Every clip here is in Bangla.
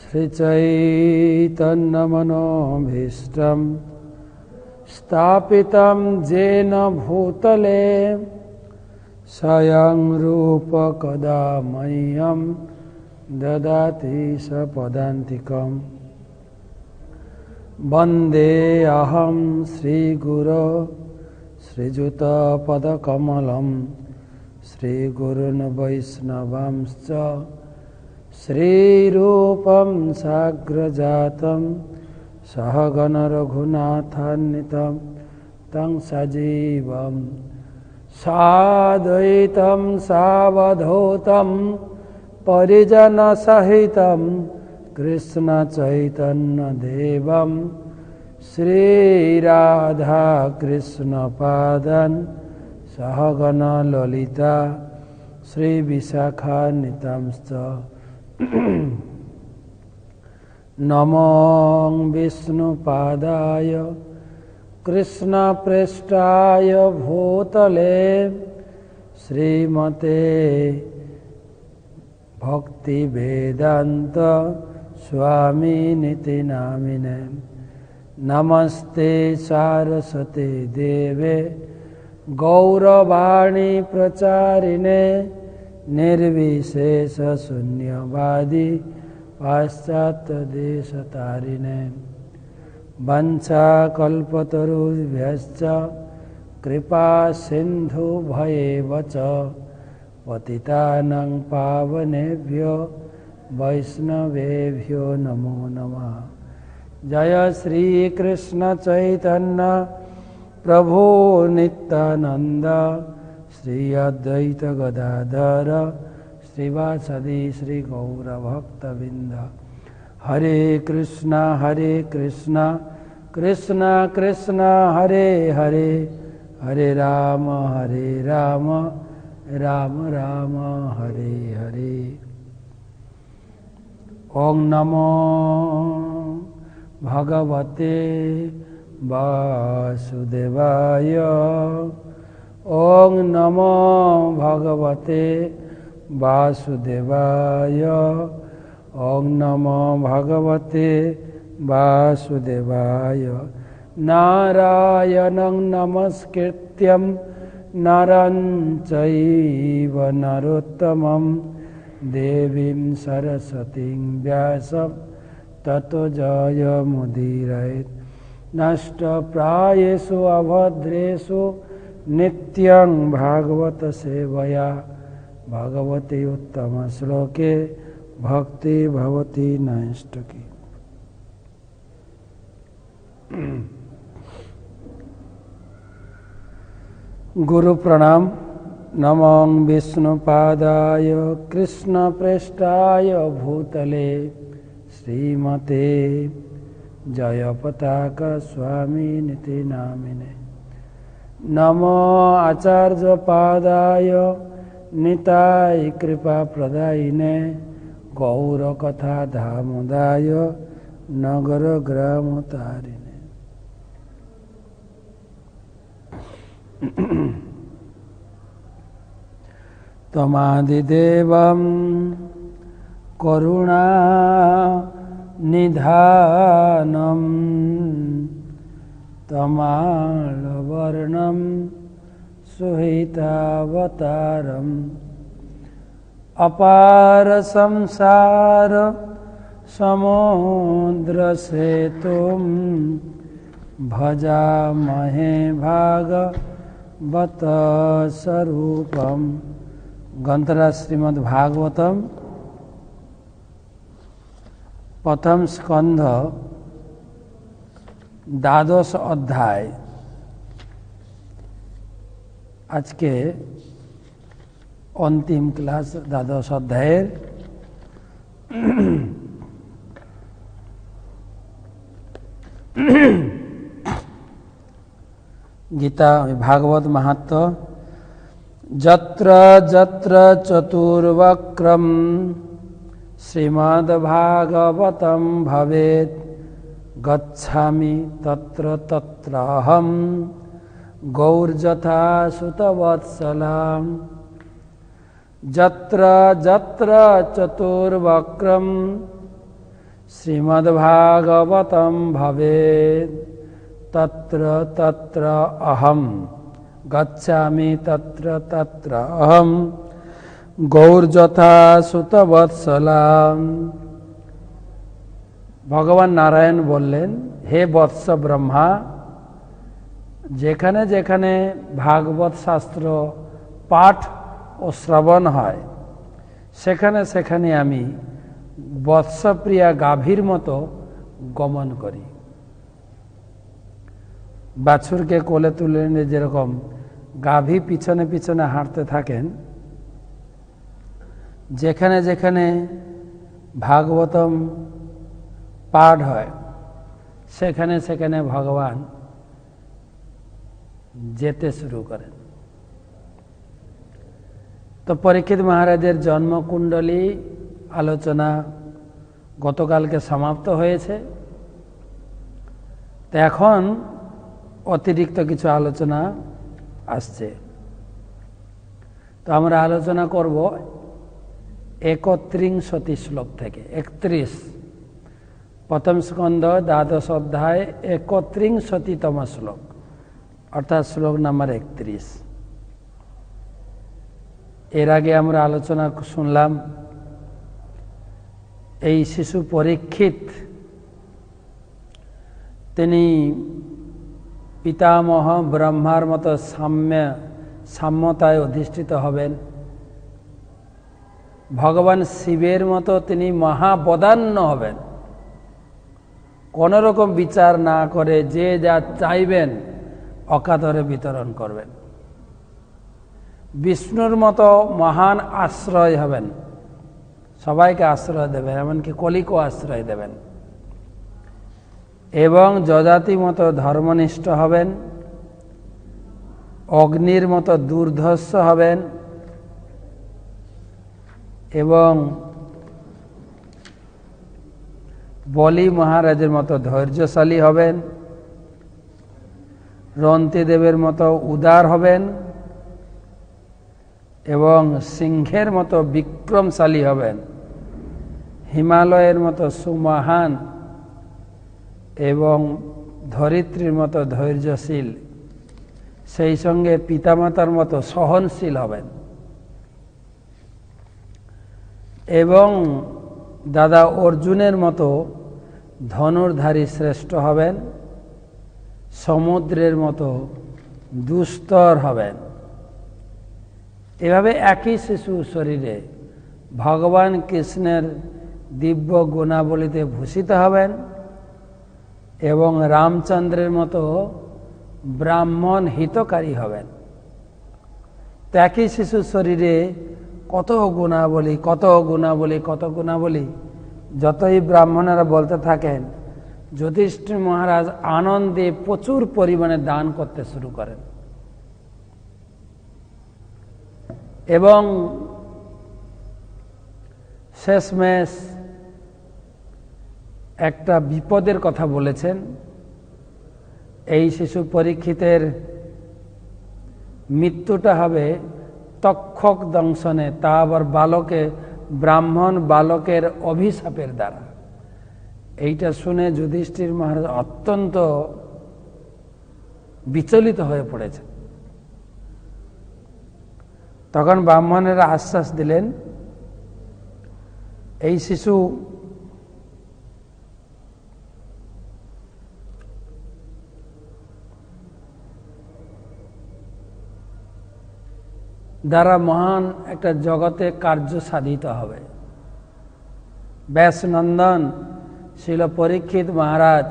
श्रीचैतन्यमनोभीष्टं स्थापितं येन भूतले स्वयं रूप कदा मह्यं ददाति सपदान्तिकं। वन्देऽहं श्रीगुरो श्रीयुतपदकमलं श्रीगुरुन् वैष्णवांश्च श्रीरूपं साग्रजातं सहगण रघुनाथान्वितं तं सजीवं साद्वैतं सावधूतं परिजनसहितं कृष्णचैतन्यदेवं श्रीराधाकृष्णपादान् सहगण ललिता श्रीविशाखान्वितांश्च। नमो विष्णुपादाय कृष्णप्रेष्ठाय भूतले श्रीमते भक्तिवेदान्त स्वामिनिति नामिने। नमस्ते सारस्वते देवे गौरवाणी प्रचारिणे निर्विशेष शून्यवादी पाश्चात्यदेशतारिणे। वंशाकल्पतरुभ्यश्च कृपा सिन्धुभ्येव च पतितानां पावनेभ्यो वैष्णवेभ्यो नमो नमः। जय श्री कृष्ण चैतन्य प्रभु नित्यानंद श्री अद्वैत गदाधर श्रीवासदि श्री गौरभक्तवृंद। हरे कृष्णा कृष्णा कृष्णा हरे हरे, हरे राम राम राम हरे हरे। ओम नमो भगवते वासुदेवाय। ओम नमो भगवते वासुदेवाय। ओम नमो भगवते वासुदेवाय। नारायणं नमस्कृत्यं नरं चैव नरोत्तमं देवीं सरस्वतीं व्यासं ततो जयमुदीरयेत्। नष्टप्रायेषु अभद्रेषु नित्यं भागवत सेवया भगवती उत्तम श्लोके भक्ति भवती नैष्ठिकी। गुरु प्रणाम। नमो विष्णुपादाय कृष्णप्रेष्ठाय भूतले श्रीमते जयपताका स्वामिनिति नामिने। नमो आचार्यपादाय निताय कृपा प्रदायिने गौरकथा धामोदाय नगर ग्रामतारिणे। तमादिदेवं करुणा निधानं तमालवर्णं सुहितावतारम् अपार संसार समुद्र सेतुं भजामहे भागवत स्वरूपम्। ग्रंथराज श्रीमद् भागवतम प्रथम स्कंध द्वादश अध्याय। आज के अंतिम क्लास द्वादश अध्याय गीता भागवत महात्म्य। जत्र जत्र चतुर्वक्रम श्रीमद्भागवतं भवेत् गच्छामि तत्र तत्राहं गौर्जथा सुतवत्सलाम्। जत्र जत्र चतुर्वक्रम শ্রীমদ্ভাগবতম ভবেৎ তত্র তত্র অহম গচ্ছামি তত্র তত্র অহম গৌরযথা সুতবৎসলাম। ভগবান নারায়ণ বললেন, হে বৎস ব্রহ্মা, যেখানে যেখানে ভাগবত শাস্ত্র পাঠ ও শ্রবণ হয় সেখানে সেখানে আমি বৎসপ্রিয়া গাভীর মতো গমন করি। বাছুরকে কোলে তুলে নিয়ে যেরকম গাভী পিছনে পিছনে হাঁটতে থাকেন, যেখানে যেখানে ভাগবতম পাঠ হয় সেখানে সেখানে ভগবান যেতে শুরু করেন। তো পরীক্ষিত মহারাজের জন্মকুণ্ডলী আলোচনা গতকালকে সমাপ্ত হয়েছে। তো এখন অতিরিক্ত কিছু আলোচনা আসছে। তো আমরা আলোচনা করব 31 শ্লোক থেকে 31, প্রথম স্কন্ধ দ্বাদশ অধ্যায় 31তম শ্লোক, অর্থাৎ শ্লোক নাম্বার 31। এর আগে আমরা আলোচনা শুনলাম এই শিশু পরীক্ষিত তিনি পিতামহ ব্রহ্মার মতো সাম্যতায় অধিষ্ঠিত হবেন। ভগবান শিবের মতো তিনি মহাবদান্য হবেন, কোনো রকম বিচার না করে যে যা চাইবেন অকাতরে বিতরণ করবেন। বিষ্ণুর মতো মহান আশ্রয় হবেন, সবাইকে আশ্রয় দেবেন, এমনকি কলিকেও আশ্রয় দেবেন। এবং যজাতি মতো ধর্মনিষ্ঠ হবেন, অগ্নির মতো দুর্ধর্ষ হবেন এবং বলি মহারাজের মতো ধৈর্যশালী হবেন, রন্তিদেবের মতো উদার হবেন এবং সিংহের মতো বিক্রমশালী হবেন, হিমালয়ের মতো সুমহান এবং ধরিত্রীর মতো ধৈর্যশীল, সেই সঙ্গে পিতামাতার মতো সহনশীল হবেন এবং দাদা অর্জুনের মতো ধনুর্ধারী শ্রেষ্ঠ হবেন, সমুদ্রের মতো দুস্তর হবেন। এভাবে একই শিশু শরীরে ভগবান কৃষ্ণের দিব্য গুণাবলীতে ভূষিত হবেন এবং রামচন্দ্রের মতো ব্রাহ্মণ হিতকারী হবেন। তো একই শিশু শরীরে কত গুণাবলী, কত গুণাবলী, কত গুণাবলী, যতই ব্রাহ্মণেরা বলতে থাকেন, যুধিষ্ঠির মহারাজ আনন্দে প্রচুর পরিমাণে দান করতে শুরু করেন এবং শেষমেশ একটা বিপদের কথা বলেছেন। এই শিশু পরীক্ষিতের মৃত্যুটা হবে তক্ষক দংশনে, তা আবার ব্রাহ্মণ বালকের অভিশাপের দ্বারা। এইটা শুনে যুধিষ্ঠির মহারাজ অত্যন্ত বিচলিত হয়ে পড়েছে। তখন ব্রাহ্মণেরা আশ্বাস দিলেন, এই শিশু দ্বারা মহান একটা জগতে কার্য সাধিত হবে। ব্যাসনন্দন শিল পরীক্ষিত মহারাজ,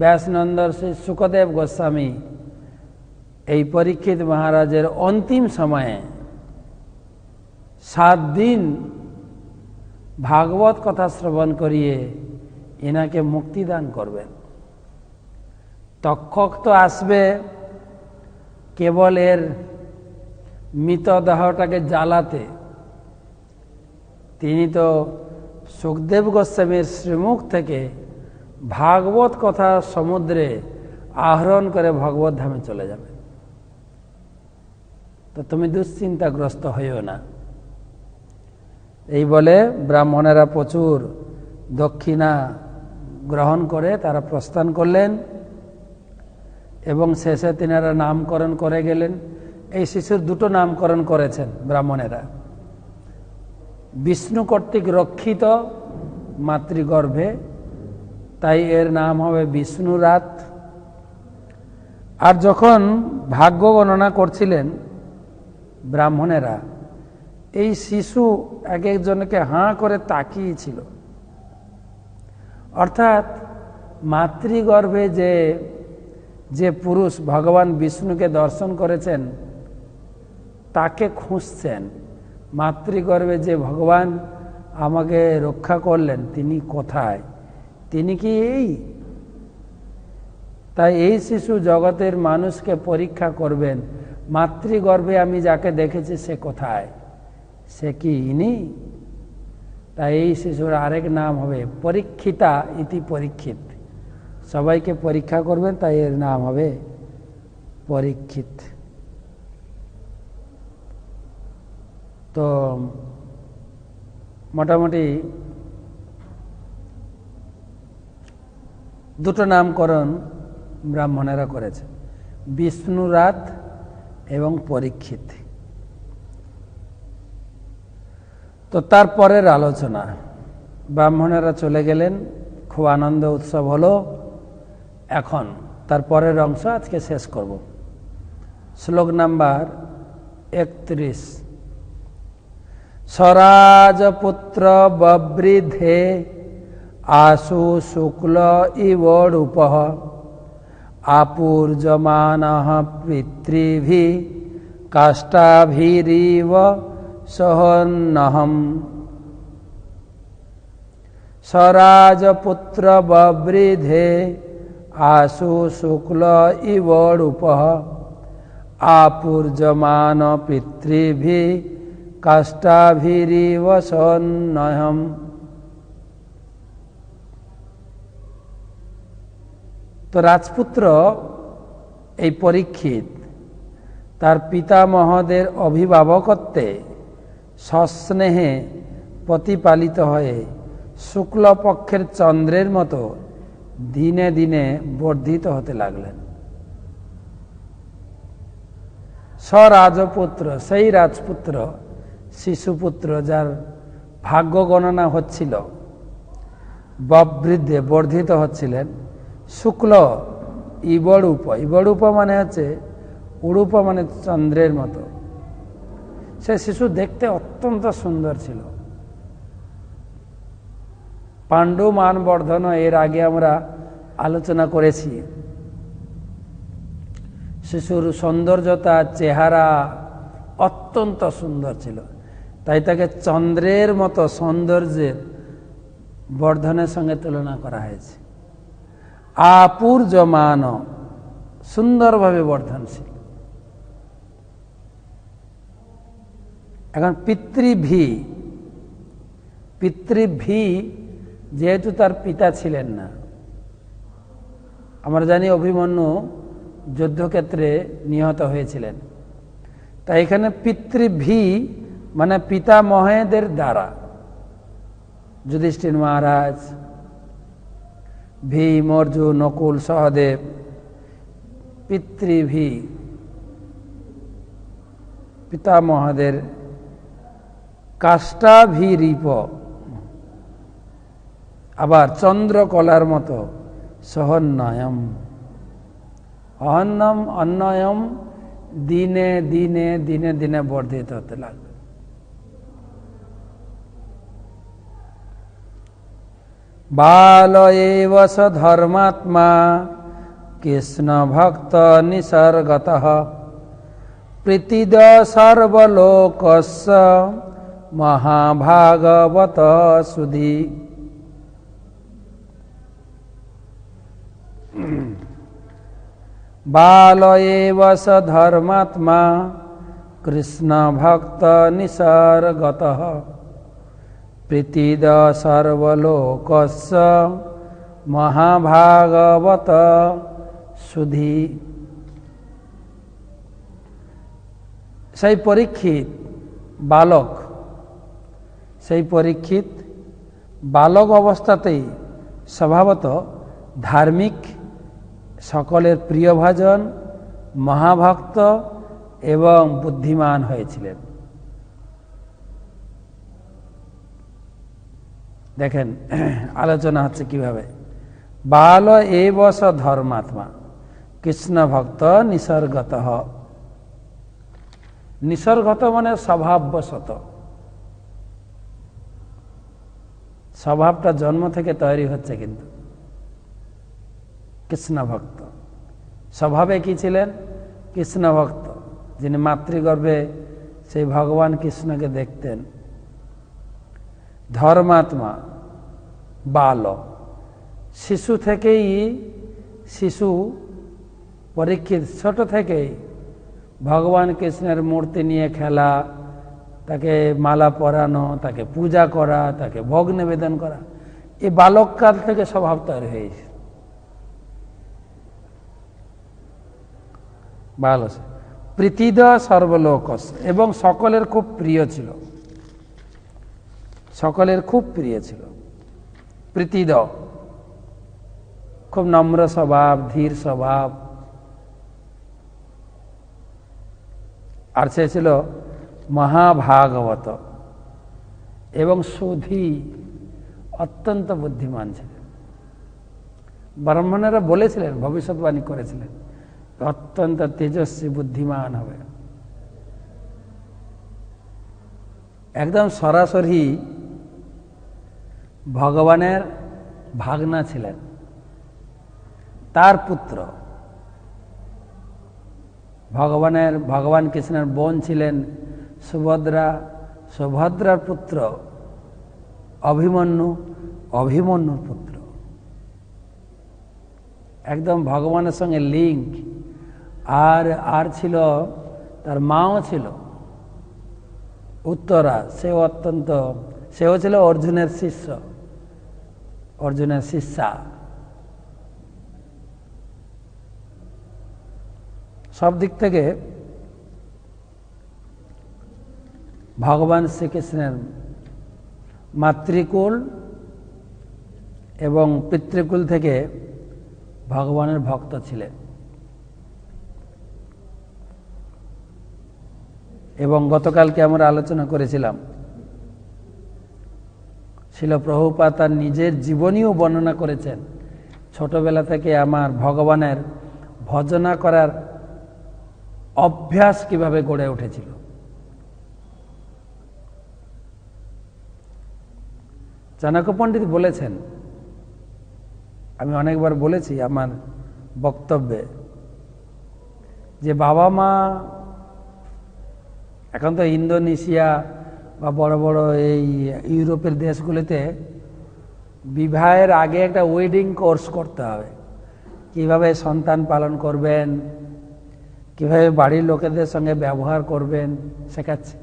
ব্যাসনন্দন শ্রী সুখদেব গোস্বামী এই পরীক্ষিত মহারাজের অন্তিম সময়ে 7 দিন ভাগবত কথা শ্রবণ করিয়ে এনাকে মুক্তিদান করবেন। তক্ষক তো আসবে কেবল এর মৃতদেহটাকে জ্বালাতে, তিনি তো সুখদেব গোস্বামীর শ্রীমুখ থেকে ভাগবত কথা সমুদ্রে আহরণ করে ভগবত ধামে চলে যাবে। তো তুমি দুশ্চিন্তাগ্রস্ত হইও না। এই বলে ব্রাহ্মণেরা প্রচুর দক্ষিণা গ্রহণ করে তারা প্রস্থান করলেন এবং শেষে তিনারা নামকরণ করে গেলেন। এই শিশুর দুটো নামকরণ করেছেন ব্রাহ্মণেরা, বিষ্ণু কর্তৃক রক্ষিত মাতৃগর্ভে, তাই এর নাম হবে বিষ্ণুরাত। আর যখন ভাগ্য গণনা করছিলেন ব্রাহ্মণেরা, এই শিশু এক একজনকে হাঁ করে তাকিয়েছিল, অর্থাৎ মাতৃগর্ভে যে পুরুষ ভগবান বিষ্ণুকে দর্শন করেছেন তাকে খুঁজছেন। মাতৃগর্ভে যে ভগবান আমাকে রক্ষা করলেন তিনি কোথায়, তিনি কি এই? তাই এই শিশু জগতের মানুষকে পরীক্ষা করবেন, মাতৃগর্ভে আমি যাকে দেখেছি সে কোথায়, সে কি ইনি? তাই এই শিশুর আরেক নাম হবে পরীক্ষিতা ইতি পরীক্ষিত। সবাইকে পরীক্ষা করবেন, তাই এর নাম হবে পরীক্ষিত। তো মোটামুটি দুটো নামকরণ ব্রাহ্মণেরা করেছে, বিষ্ণুরাত এবং পরীক্ষিত। তো তারপরের আলোচনা, ব্রাহ্মণেরা চলে গেলেন, খুব আনন্দ উৎসব হলো। এখন তারপরের অংশ আজকে শেষ করব। শ্লোক নাম্বার 31। স্বরাজপুত্র ববৃধে আশু শুক্ল ইবরূপঃ আপূর্যমানঃ পিতৃভিঃ কাষ্টাভিরিব সহন্নহম। স্বরাজপুত্র ববৃধে আশু শুক্ল ইবরূপঃ আপূর্যমান পিতৃভিঃ কাষ্টাভিরিব সহন্নহম। তো রাজপুত্র এই পরীক্ষিত তার পিতামহদের অভিভাবকত্বে সস্নেহে প্রতিপালিত হয়ে শুক্লপক্ষের চন্দ্রের মতো দিনে দিনে বর্ধিত হতে লাগলেন। স্বরাজপুত্র, সেই রাজপুত্র, শিশুপুত্র যার ভাগ্য গণনা হচ্ছিল, ববৃদ্ধে বর্ধিত হচ্ছিলেন, শুক্ল ইবরূপ, ইবরূপ মানে হচ্ছে উরূপ মানে চন্দ্রের মতো। সে শিশু দেখতে অত্যন্ত সুন্দর ছিল। পাণ্ডু মানবর্ধন এর আগে আমরা আলোচনা করেছি। শিশুর সৌন্দর্যতা, চেহারা অত্যন্ত সুন্দর ছিল, তাই তাকে চন্দ্রের মতো সৌন্দর্যের বর্ধনের সঙ্গে তুলনা করা হয়েছে। আপূর্যমান, সুন্দরভাবে বর্ধনশীল। এখন পিতৃভি যেহেতু তার পিতা ছিলেন না, আমরা জানি অভিমন্যু যুদ্ধক্ষেত্রে নিহত হয়েছিলেন, তাই এখানে পিতৃভি মানে পিতামহেদের দ্বারা, যুধিষ্ঠির মহারাজ, ভীম, অর্জুন, নকুল, সহদেব, পিতৃভি পিতামহদের কাষ্টাভিরিপ, আবার চন্দ্রকলার মতো সহন্নয়ম, অহন্নম অন্নয়ম, দিনে দিনে দিনে দিনে বর্ধিত হতে লাগবে। বাল এব স ধর্মাত্মা কৃষ্ণ ভক্ত নিসর্গতঃ প্রীতিদ সর্বলোকস্য মহাভাগবত সুধী। বাল এব স ধর্মাত্মা কৃষ্ণ ভক্ত নিসর্গতঃ প্রীতিদ সর্বলোকস্য মহাভাগবত সুধী। সেই পরীক্ষিত বালক, সেই পরীক্ষিত বালক অবস্থাতেই স্বভাবত ধার্মিক, সকলের প্রিয়ভাজন, মহাভক্ত এবং বুদ্ধিমান হয়েছিলেন। দেখেন আলোচনা হচ্ছে কিভাবে। বাল এব স ধর্মাত্মা কৃষ্ণ ভক্ত নিসর্গত। নিসর্গত মানে স্বভাববশত, স্বভাবটা জন্ম থেকে তৈরি হচ্ছে। কিন্তু কৃষ্ণ ভক্ত স্বভাবে কি ছিলেন? কৃষ্ণ ভক্ত, যিনি মাতৃগর্ভে সেই ভগবান কৃষ্ণকে দেখতেন। ধর্মাত্মা বাল, শিশু থেকেই, শিশু পরীক্ষিত ছোট থেকেই ভগবান কৃষ্ণের মূর্তি নিয়ে খেলা, তাকে মালা পরানো, তাকে পূজা করা, তাকে ভোগ নিবেদন করা, এই বালককাল থেকে স্বভাব তৈরি হয়েছে। ভালো, প্রীতিদ সর্বলোকস, এবং সকলের খুব প্রিয় ছিল, সকলের খুব প্রিয় ছিল। প্রীতিদ, খুব নম্র স্বভাব, ধীর স্বভাব। আর সে ছিল মহাভাগবত এবং সুধী, অত্যন্ত বুদ্ধিমান ছিলেন। ব্রাহ্মণেরা বলেছিলেন, ভবিষ্যৎবাণী করেছিলেন, অত্যন্ত তেজস্বী বুদ্ধিমান হবে। একদম সরাসরি ভগবানের ভাগনা ছিলেন, তার পুত্র। ভগবান কৃষ্ণের বোন ছিলেন সুভদ্রা, সুভদ্রার পুত্র অভিমন্যু, অভিমন্যুর পুত্র। একদম ভগবানের সঙ্গে লিঙ্ক। আর ছিল তার মাও ছিল উত্তরা, সেও ছিল অর্জুনের শিষ্য, অর্জুনের শিষ্যা। সব দিক থেকে ভগবান শ্রীকৃষ্ণের মাতৃকুল এবং পিতৃকুল থেকে ভগবানের ভক্ত ছিলেন। এবং গতকালকে আমরা আলোচনা করেছিলাম, শিল প্রভুপাদ তার নিজের জীবনীও বর্ণনা করেছেন। ছোটবেলা থেকে আমার ভগবানের ভজনা করার অভ্যাস কিভাবে গড়ে উঠেছিল। চাণক্য পণ্ডিত বলেছেন, আমি অনেকবার বলেছি আমার বক্তব্যে, যে বাবা মা এখন তো ইন্দোনেশিয়া বা বড় বড় এই ইউরোপের দেশগুলিতে বিবাহের আগে একটা ওয়েডিং কোর্স করতে হবে। কিভাবে সন্তান পালন করবেন, কিভাবে বাড়ির লোকেদের সঙ্গে ব্যবহার করবেন শেখাচ্ছে।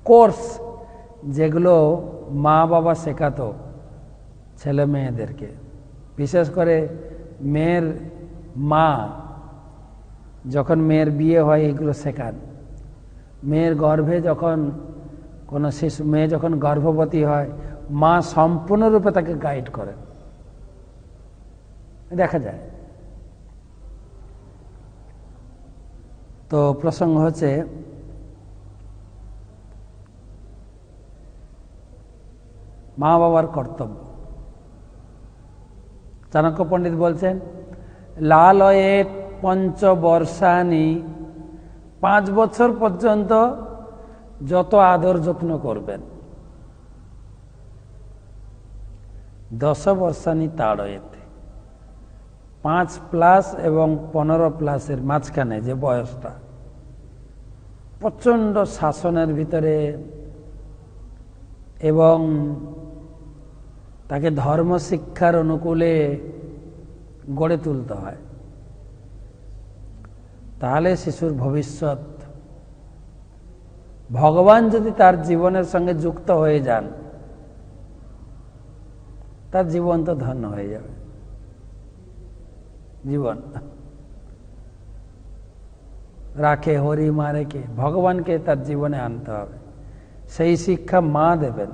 কোর্স যেগুলো মা বাবা শেখাতো ছেলে মেয়েদেরকে, বিশেষ করে মেয়ের মা, যখন মেয়ের বিয়ে হয় এগুলো শেখান। মেয়ের গর্ভে যখন কোনো শিশু, মেয়ে যখন গর্ভবতী হয়, মা সম্পূর্ণরূপে তাকে গাইড করেন, দেখা যায়। তো প্রসঙ্গ হচ্ছে মা বাবার কর্তব্য। চাণক্য পণ্ডিত বলছেন, লালয়ে পঞ্চবর্ষানি, 5 বছর পর্যন্ত যত আদর যত্ন করবেন, 10 বর্ষানি তাড়য়েতে, 5+ এবং 15+-এর মাঝখানে যে বয়সটা, প্রচণ্ড শাসনের ভিতরে এবং তাকে ধর্ম শিক্ষার অনুকূলে গড়ে তুলতে হয়। তাহলে শিশুর ভবিষ্যৎ, ভগবান যদি তার জীবনের সঙ্গে যুক্ত হয়ে যান, তার জীবন তো ধন্য হয়ে যাবে। জীবন রাখে হরি মারে কে, ভগবানকে তার জীবনে আনতে হবে। সেই শিক্ষা মা দেবেন।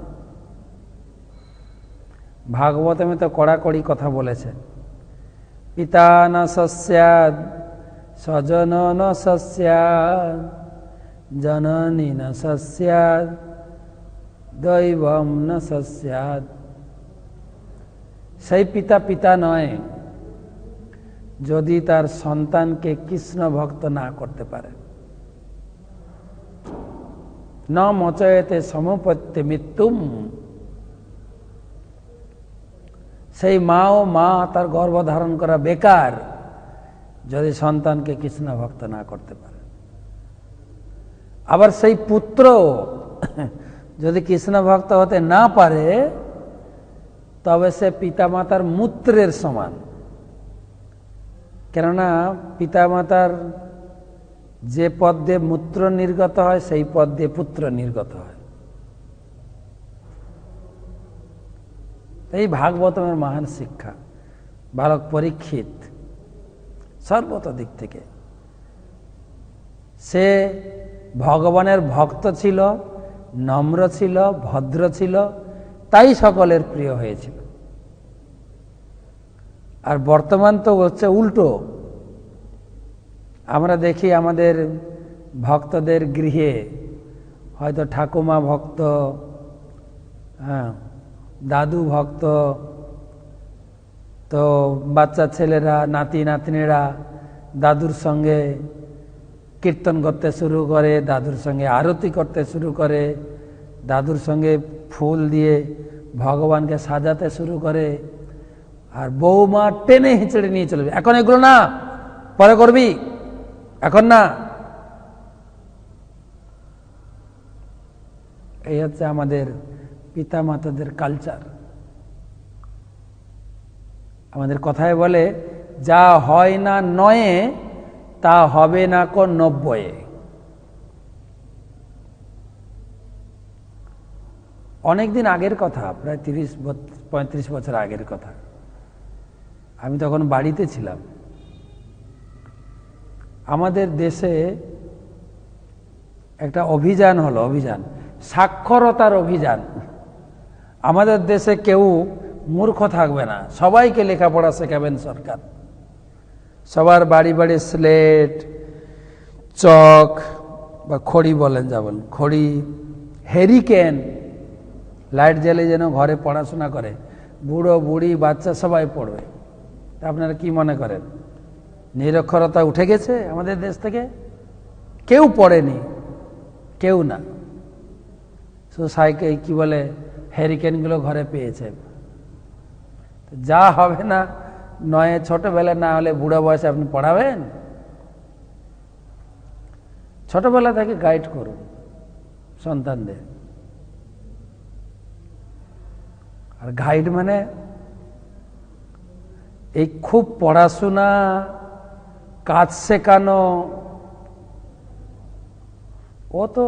ভাগবতে তো কড়াকড়ি কথা বলেছেন, পিতা ন সস্যাদ স্বজন ন সস্যাদ জননী ন সস্যাদ দৈবম ন সস্যাদ। সেই পিতা পিতা নয় যদি তার সন্তানকে কৃষ্ণ ভক্ত না করতে পারে। ন মচয়তে সমপত্যে মৃত্যুম, সেই মাও মা তার গর্ভ ধারণ করা বেকার যদি সন্তানকে কৃষ্ণ ভক্ত না করতে পারে। আবার সেই পুত্র যদি কৃষ্ণ ভক্ত হতে না পারে তবে সে পিতামাতার মূত্রের সমান। কেননা পিতামাতার যে পদ দিয়ে মূত্র নির্গত হয় সেই পদ দিয়ে পুত্র নির্গত হয়। এই ভাগবতমের মহান শিক্ষা। বালক পরীক্ষিত সর্বত দিক থেকে সে ভগবানের ভক্ত ছিল, নম্র ছিল, ভদ্র ছিল, তাই সকলের প্রিয় হয়েছিল। আর বর্তমান তো হচ্ছে উল্টো। আমরা দেখি আমাদের ভক্তদের গৃহে হয়তো ঠাকুমা ভক্ত, দাদু ভক্ত, তো বাচ্চা ছেলেরা নাতি নাতনিরা দাদুর সঙ্গে কীর্তন করতে শুরু করে, দাদুর সঙ্গে আরতি করতে শুরু করে, দাদুর সঙ্গে ফুল দিয়ে ভগবানকে সাজাতে শুরু করে। আর বৌমা টেনে হিঁচড়ে নিয়ে চলবে, এখন এগুলো না, পরে করবি, এখন না। এই হচ্ছে আমাদের পিতা মাতাদের কালচার। আমাদের কথায় বলে, যা হয় না নয়ে তা হবে না কো 90। অনেকদিন আগের কথা, প্রায় 30-35 বছর আগের কথা। আমি তখন বাড়িতে ছিলাম। আমাদের দেশে একটা অভিযান হলো, সাক্ষরতার অভিযান। আমাদের দেশে কেউ মূর্খ থাকবে না, সবাইকে লেখাপড়া শেখাবেন সরকার। সবার বাড়ি বাড়ি স্লেট, চক বা খড়ি বলেন, যা বলেন, খড়ি, হেরিকেন, লাইট জ্বালিয়ে যেন ঘরে পড়াশোনা করে। বুড়ো বুড়ি বাচ্চা সবাই পড়বে। তা আপনারা কি মনে করেন নিরক্ষরতা উঠে গেছে আমাদের দেশ থেকে? কেউ পড়েনি, কেউ না। সাইকেল কি বলে, হ্যারিকেনগুলো ঘরে পেয়েছে। যা হবে না নয়, ছোটবেলা না হলে বুড়ো বয়সে আপনি পড়াবেন? ছোটবেলা থেকে গাইড করুন সন্তানদের। আর গাইড মানে এই খুব পড়াশোনা, কাজ শেখানো, ও তো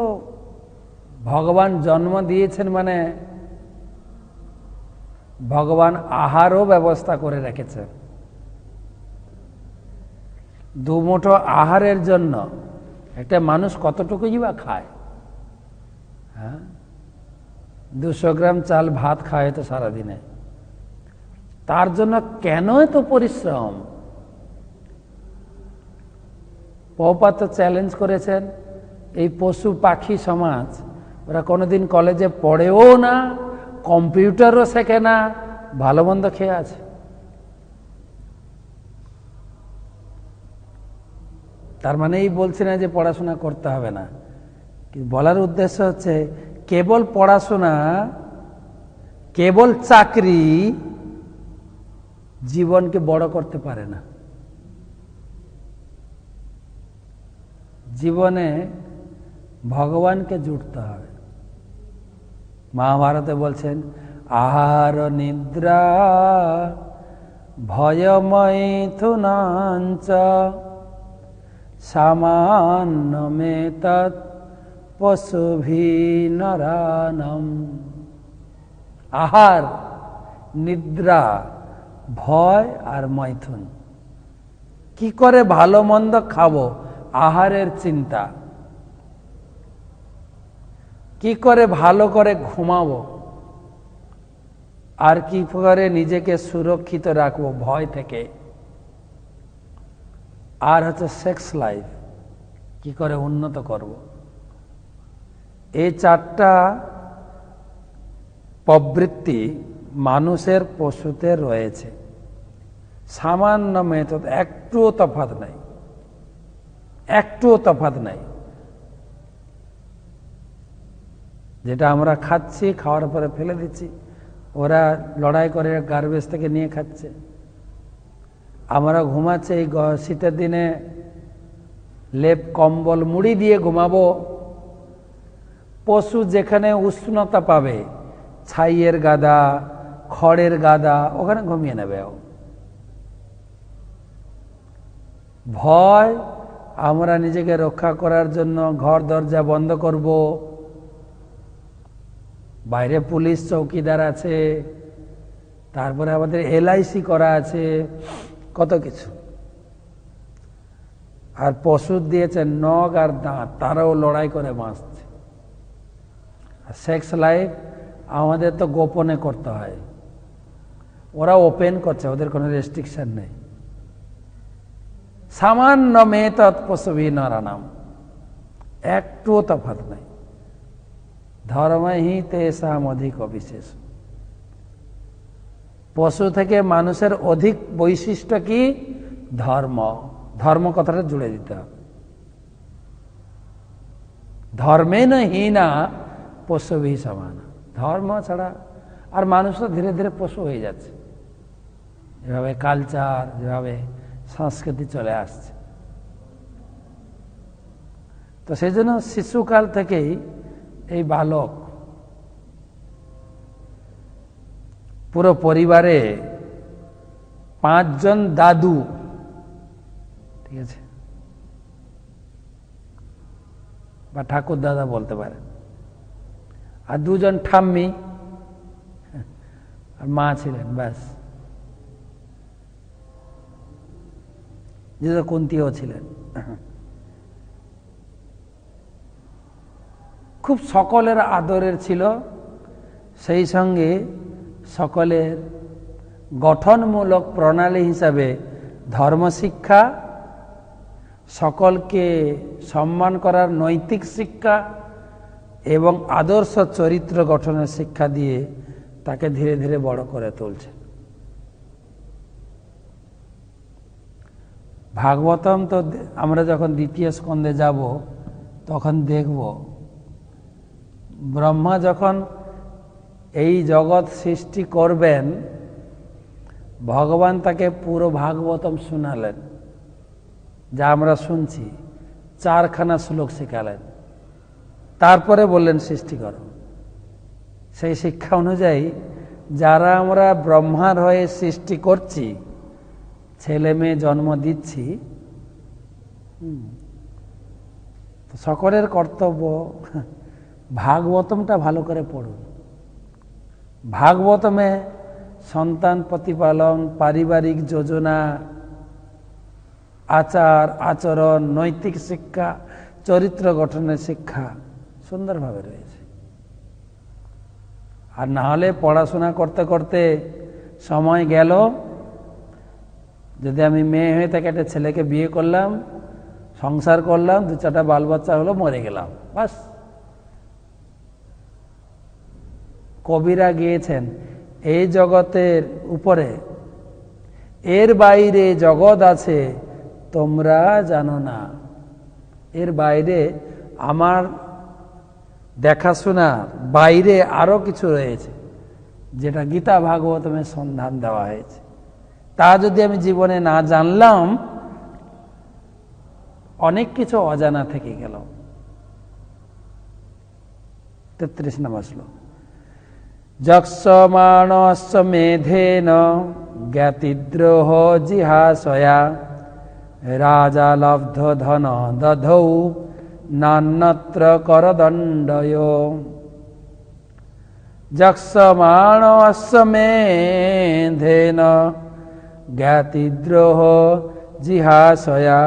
ভগবান জন্ম দিয়েছেন মানে ভগবান আহারও ব্যবস্থা করে রেখেছেন। দুমুঠো আহারের জন্য একটা মানুষ কতটুকুই বা খায়? 200 গ্রাম চাল ভাত খায় তো সারাদিনে। তার জন্য কেন এত পরিশ্রম? প্রভুপাদ তো চ্যালেঞ্জ করেছেন, এই পশু পাখি সমাজ ওরা কোনোদিন কলেজে পড়েও না, কম্পিউটারও শেখে না, ভালো মন্দ খেয়ে আছে। তার মানে এই বলছি না যে পড়াশোনা করতে হবে না, কিন্তু বলার উদ্দেশ্য হচ্ছে কেবল পড়াশোনা, কেবল চাকরি জীবনকে বড় করতে পারে না। জীবনে ভগবানকে জুড়তে হবে। মহাভারতে বলছেন, আহার নিদ্রা ভয়মৈথুনাঞ্চ সামান্যমেতৎ পশুভিনরানম। আহার, নিদ্রা, ভয় আর মৈথুন। কি করে ভালো মন্দ খাবো, আহারের চিন্তা। কি করে ভালো করে ঘুমাবো, আর কি করে নিজেকে সুরক্ষিত রাখবো ভয় থেকে, আর হচ্ছে সেক্স লাইফ কি করে উন্নত করব। এই চারটা প্রবৃত্তি মানুষের পশুতে রয়েছে, সামান্য মেথড, একটুও তফাৎ নাই, একটুও তফাৎ নাই। যেটা আমরা খাচ্ছি, খাওয়ার পরে ফেলে দিচ্ছি, ওরা লড়াই করে গার্বেজ থেকে নিয়ে খাচ্ছে। আমরা ঘুমাচ্ছি, এই শীতের দিনে লেপ কম্বল মুড়ি দিয়ে ঘুমাবো, পশু যেখানে উষ্ণতা পাবে, ছাইয়ের গাদা, খড়ের গাদা, ওখানে ঘুমিয়ে নেবে। ভয়, আমরা নিজেকে রক্ষা করার জন্য ঘর দরজা বন্ধ করব, বাইরে পুলিশ চৌকিদার আছে, তারপরে আমাদের LIC করা আছে, কত কিছু। আর পশু দিয়েছে নখ আর দাঁত, তারাও লড়াই করে বাঁচছে। আর সেক্স লাইফ আমাদের তো গোপনে করতে হয়, ওরা ওপেন করছে, ওদের কোনো রেস্ট্রিকশন নেই। সামান্য মেতৎ পশুভি নরানাম, একটুও তফাৎ নাই। ধর্মহি তেষাম অধিক বিশেষ। পশু থেকে মানুষের অধিক বৈশিষ্ট্য কি? ধর্ম। ধর্ম কথাটা জুড়ে দিতে হবে। ধর্মেন হীনা পশুভি সমান। ধর্ম ছাড়া আর মানুষ তো ধীরে ধীরে পশু হয়ে যাচ্ছে, যেভাবে কালচার, যেভাবে সংস্কৃতি চলে আসছে। তো সেই জন্য শিশুকাল থেকেই এই বালক পুরো পরিবারে 5 জন দাদু, ঠিক আছে, বা ঠাকুর দাদা বলতে পারে, আর 2 জন ঠাম্মি আর মা ছিলেন, ব্যাস। যে কুন্তিও ছিলেন। খুব সকলের আদরের ছিল, সেই সঙ্গে সকলের গঠনমূলক প্রণালী হিসাবে ধর্মশিক্ষা, সকলকে সম্মান করার নৈতিক শিক্ষা এবং আদর্শ চরিত্র গঠনের শিক্ষা দিয়ে তাকে ধীরে ধীরে বড় করে তুলছে। ভাগবতম তো আমরা যখন 2য় স্কন্ধে যাব তখন দেখব, ব্রহ্মা যখন এই জগৎ সৃষ্টি করবেন, ভগবান তাকে পুরো ভাগবতম শোনালেন, যা আমরা শুনছি, 4খানা শ্লোক শেখালেন, তারপরে বললেন সৃষ্টি করো। সেই শিক্ষা অনুযায়ী যারা আমরা ব্রহ্মার হয়ে সৃষ্টি করছি, ছেলে মেয়ে জন্ম দিচ্ছি, সকলের কর্তব্য ভাগবতমটা ভালো করে পড়ুন। ভাগবতমে সন্তান প্রতিপালন, পারিবারিক যোজনা, আচার আচরণ, নৈতিক শিক্ষা, চরিত্র গঠনের শিক্ষা সুন্দরভাবে রয়েছে। আর না হলে পড়াশোনা করতে করতে সময় গেল, যদি আমি মেয়ে হয়ে থাকে একটা ছেলেকে বিয়ে করলাম, সংসার করলাম, 2-4টা বাল বাচ্চা হলো, মরে গেলাম, বাস। কবিরা গিয়েছেন, এই জগতের উপরে এর বাইরে জগৎ আছে, তোমরা জানো না। এর বাইরে আমার দেখাশোনা বাইরে আরো কিছু রয়েছে, যেটা গীতা ভাগবতমের সন্ধান দেওয়া হয়েছে। তা যদি আমি জীবনে না জানলাম, অনেক কিছু অজানা থেকে গেল। 33 নম্বর শ্লোক। যক্ষ্যমাণস্য মেধেন জ্ঞাতিদ্রোহ জিহাসয়া রাজা লব্ধ ধন দধৌ নান্যত্র করদণ্ডয়। যক্ষ্যমাণস্য মেধেন জ্ঞাতিদ্রোহ জিহাসয়া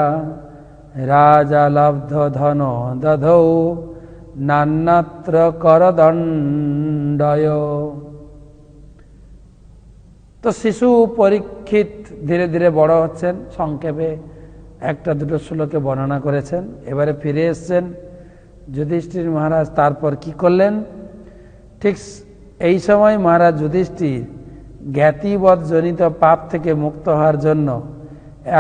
রাজা লব্ধ ধন দধৌ নান্যত্র করদণ্ডয়। তো শিশু পরীক্ষিত ধীরে ধীরে বড় হচ্ছেন, সংক্ষেপে একটা দুটো শ্লোকে বর্ণনা করেছেন। এবারে ফিরে এসছেন যুধিষ্ঠির মহারাজ। তারপর কি করলেন? ঠিক এই সময় মহারাজ যুধিষ্ঠির জ্ঞাতিবধ জনিত পাপ থেকে মুক্ত হওয়ার জন্য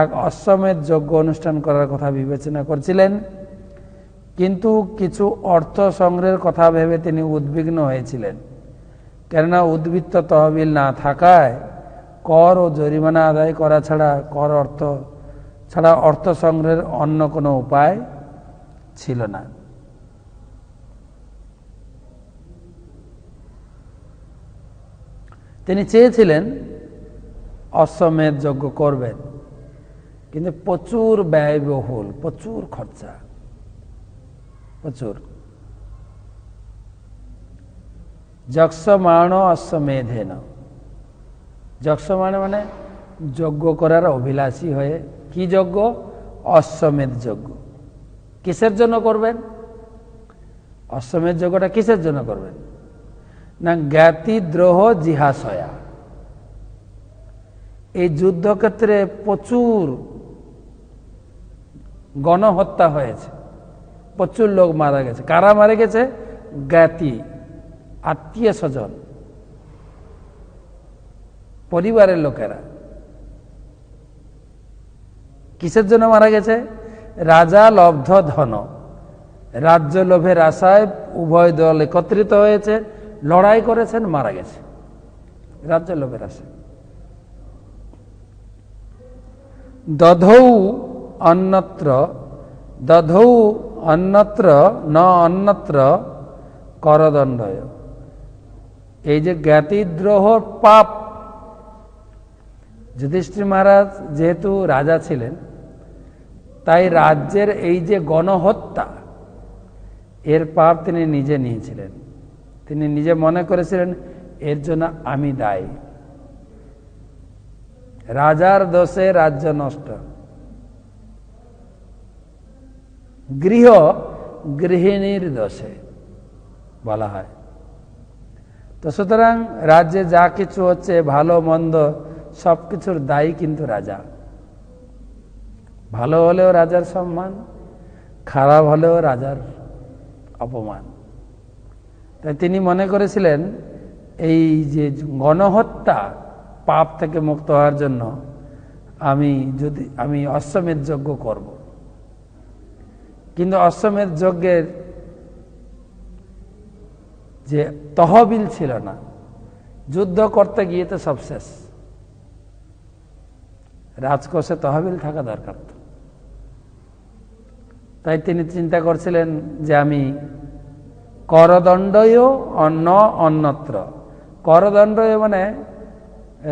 এক অশ্বমেধ যজ্ঞ অনুষ্ঠান করার কথা বিবেচনা করছিলেন, কিন্তু কিছু অর্থ সংগ্রহের কথা ভেবে তিনি উদ্বিগ্ন হয়েছিলেন। কেননা উদ্বৃত্ত তহবিল না থাকায় কর ও জরিমানা আদায় করা ছাড়া অর্থ সংগ্রহের অন্য কোনো উপায় ছিল না। তিনি চেয়েছিলেন অশ্বমেধ যজ্ঞ করবেন, কিন্তু প্রচুর ব্যয়বহুল, প্রচুর খরচা, প্রচুর। যক্ষমাণ অশ্বমেধেন, যক্ষমাণ মানে যজ্ঞ করার অভিলাষী হয়ে। কি যজ্ঞ? অশ্বমেধ যজ্ঞ। কিসের জন্য করবেন? অশ্বমেধ যজ্ঞটা কিসের জন্য করবেন? না জ্ঞাতিদ্রোহ জিহাসয়া। এই যুদ্ধক্ষেত্রে প্রচুর গণহত্যা হয়েছে, প্রচুর লোক মারা গেছে। কারা মারা গেছে? জ্ঞাতি, আত্মীয় স্বজন, পরিবারের লোকেরা। কিসের জন্য মারা গেছে? রাজা লব্ধ ধন, রাজ্য লোভের আশায় উভয় দল একত্রিত হয়েছে, লড়াই করেছেন, মারা গেছে রাজ্য লোভের আশায়। দধৌ অন্যত্র ন অন্যত্র করদণ্ডয়। এই যে জ্ঞাতিদ্রোহ পাপ, যুধিষ্ঠির মহারাজ যেহেতু রাজা ছিলেন, তাই রাজ্যের এই যে গণহত্যা, এর পাপ তিনি নিজে নিয়েছিলেন। তিনি নিজে মনে করেছিলেন এর জন্য আমি দায়ী। রাজার দোষে রাজ্য নষ্ট, গৃহিণীর দোষে বলা হয়। তো সুতরাং রাজ্যে যা কিছু হচ্ছে, ভালো মন্দ সবকিছুর দায়ী কিন্তু রাজা। ভালো হলেও রাজার সম্মান, খারাপ হলেও রাজার অপমান। তাই তিনি মনে করেছিলেন এই যে গণহত্যা পাপ থেকে মুক্ত হওয়ার জন্য আমি অশ্বমেধ যজ্ঞ করব। কিন্তু অশ্বমেধ যজ্ঞের যে তহবিল ছিল না, যুদ্ধ করতে গিয়ে তো সব শেষ। রাজকোষে তহবিল থাকা দরকার। তাই তিনি চিন্তা করছিলেন যে আমি করদণ্ডয় অন্য অন্যত্র। করদণ্ডয় মানে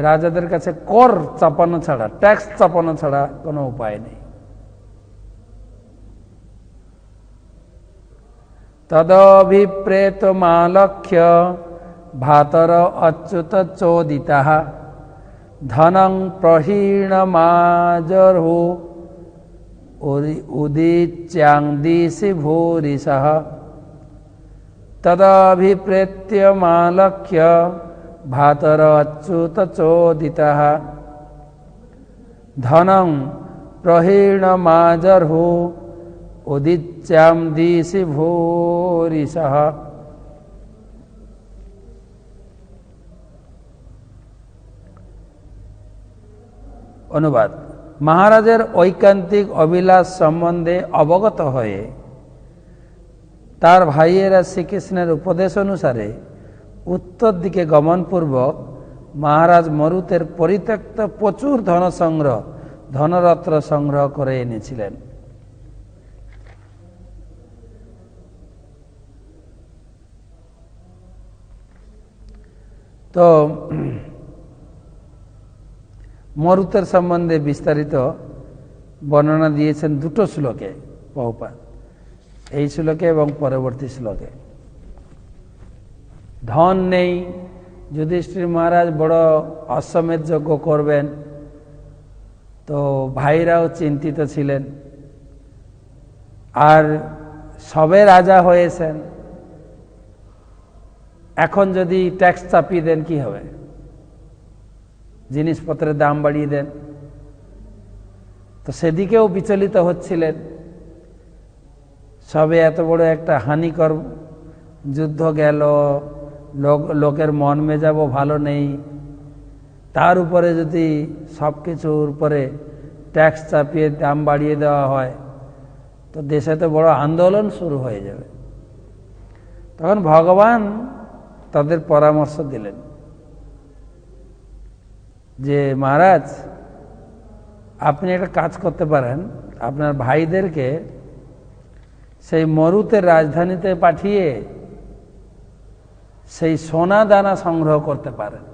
রাজাদের কাছে কর চাপানো ছাড়া, ট্যাক্স চাপানো ছাড়া কোনো উপায় নেই। তদভিপ্রেতমালক্ষ্য ভাতর অচ্যুত চোদিতাঃ ধনং প্রহীণমাজর্হু উদিচ্যাংদিশি ভূরিশঃ। তদভিপ্রেত্যমালক্ষ্য ভাতর অচ্যুত চোদিতাঃ ধনং প্রহীণমাজর্হু উদিচ্যাম দিশি ভূরিশঃ। অনুবাদ: মহারাজের ঐকান্তিক অভিলাষ সম্বন্ধে অবগত হয়ে তার ভাইয়েরা শ্রীকৃষ্ণের উপদেশ অনুসারে উত্তর দিকে গমনপূর্বক মহারাজ মরুতের পরিত্যক্ত প্রচুর ধনরত্ন সংগ্রহ করে এনেছিলেন। তো মরুতের সম্বন্ধে বিস্তারিত বর্ণনা দিয়েছেন দুটো শ্লোকে প্রভুপাদ, এই শ্লোকে এবং পরবর্তী শ্লোকে। ধন নেই, যুধিষ্ঠির মহারাজ বড় অশ্বমেধ যজ্ঞ করবেন, তো ভাইরাও চিন্তিত ছিলেন। আর সবে রাজা হয়েছেন, এখন যদি ট্যাক্স চাপিয়ে দেন কি হবে? জিনিসপত্রের দাম বাড়িয়ে দেন। তো সেদিকেও বিচলিত হচ্ছিলেন। সবে এত বড় একটা হানিকর যুদ্ধ গেল, লোকের মন মেজাবও ভালো নেই, তার উপরে যদি সব কিছুর উপরে ট্যাক্স চাপিয়ে দাম বাড়িয়ে দেওয়া হয় তো দেশে তো বড় আন্দোলন শুরু হয়ে যাবে। তখন ভগবান তাদের পরামর্শ দিলেন যে মহারাজ, আপনি একটা কাজ করতে পারেন, আপনার ভাইদেরকে সেই মরুতের রাজধানীতে পাঠিয়ে সেই সোনা দানা সংগ্রহ করতে পারেন।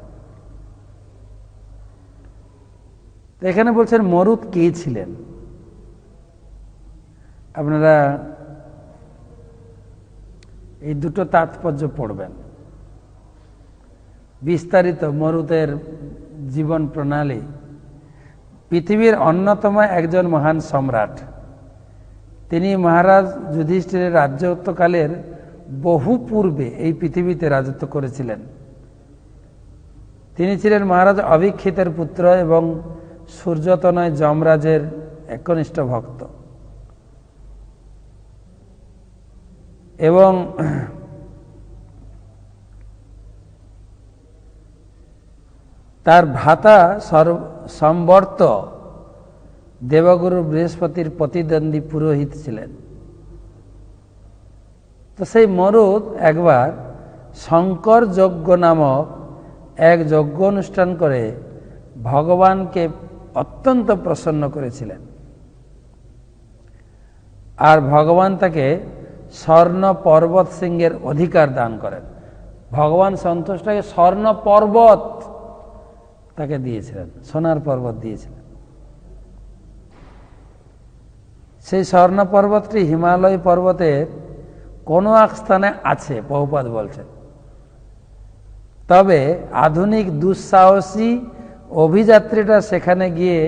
এখানে বলছেন মরুত কে ছিলেন। আপনারা এই দুটো তাৎপর্য পড়বেন বিস্তারিত। মরুতের জীবন প্রণালী, পৃথিবীর অন্যতম একজন মহান সম্রাট। তিনি মহারাজ যুধিষ্ঠিরের রাজ্যত্বকালের বহু পূর্বে এই পৃথিবীতে রাজত্ব করেছিলেন। তিনি ছিলেন মহারাজ অভিক্ষিতের পুত্র এবং সূর্যতনয় যমরাজের একনিষ্ঠ ভক্ত, এবং তার ভ্রাতা সম্বর্ত দেবগুরু বৃহস্পতির প্রতিদ্বন্দ্বী পুরোহিত ছিলেন। তো সেই মরুদ একবার শঙ্কর যজ্ঞ নামক এক যজ্ঞ অনুষ্ঠান করে ভগবানকে অত্যন্ত প্রসন্ন করেছিলেন, আর ভগবান তাকে স্বর্ণ পর্বত সিংহের অধিকার দান করেন। ভগবান সন্তুষ্টকে স্বর্ণ পর্বত তাকে দিয়েছিলেন, সোনার পর্বত দিয়েছিলেন। সেই স্বর্ণ পর্বতটি হিমালয় পর্বতের কোনো এক স্থানে আছে, প্রভুপাদ বলছেন। তবে আধুনিক দুঃসাহসী অভিযাত্রীরা সেখানে গিয়ে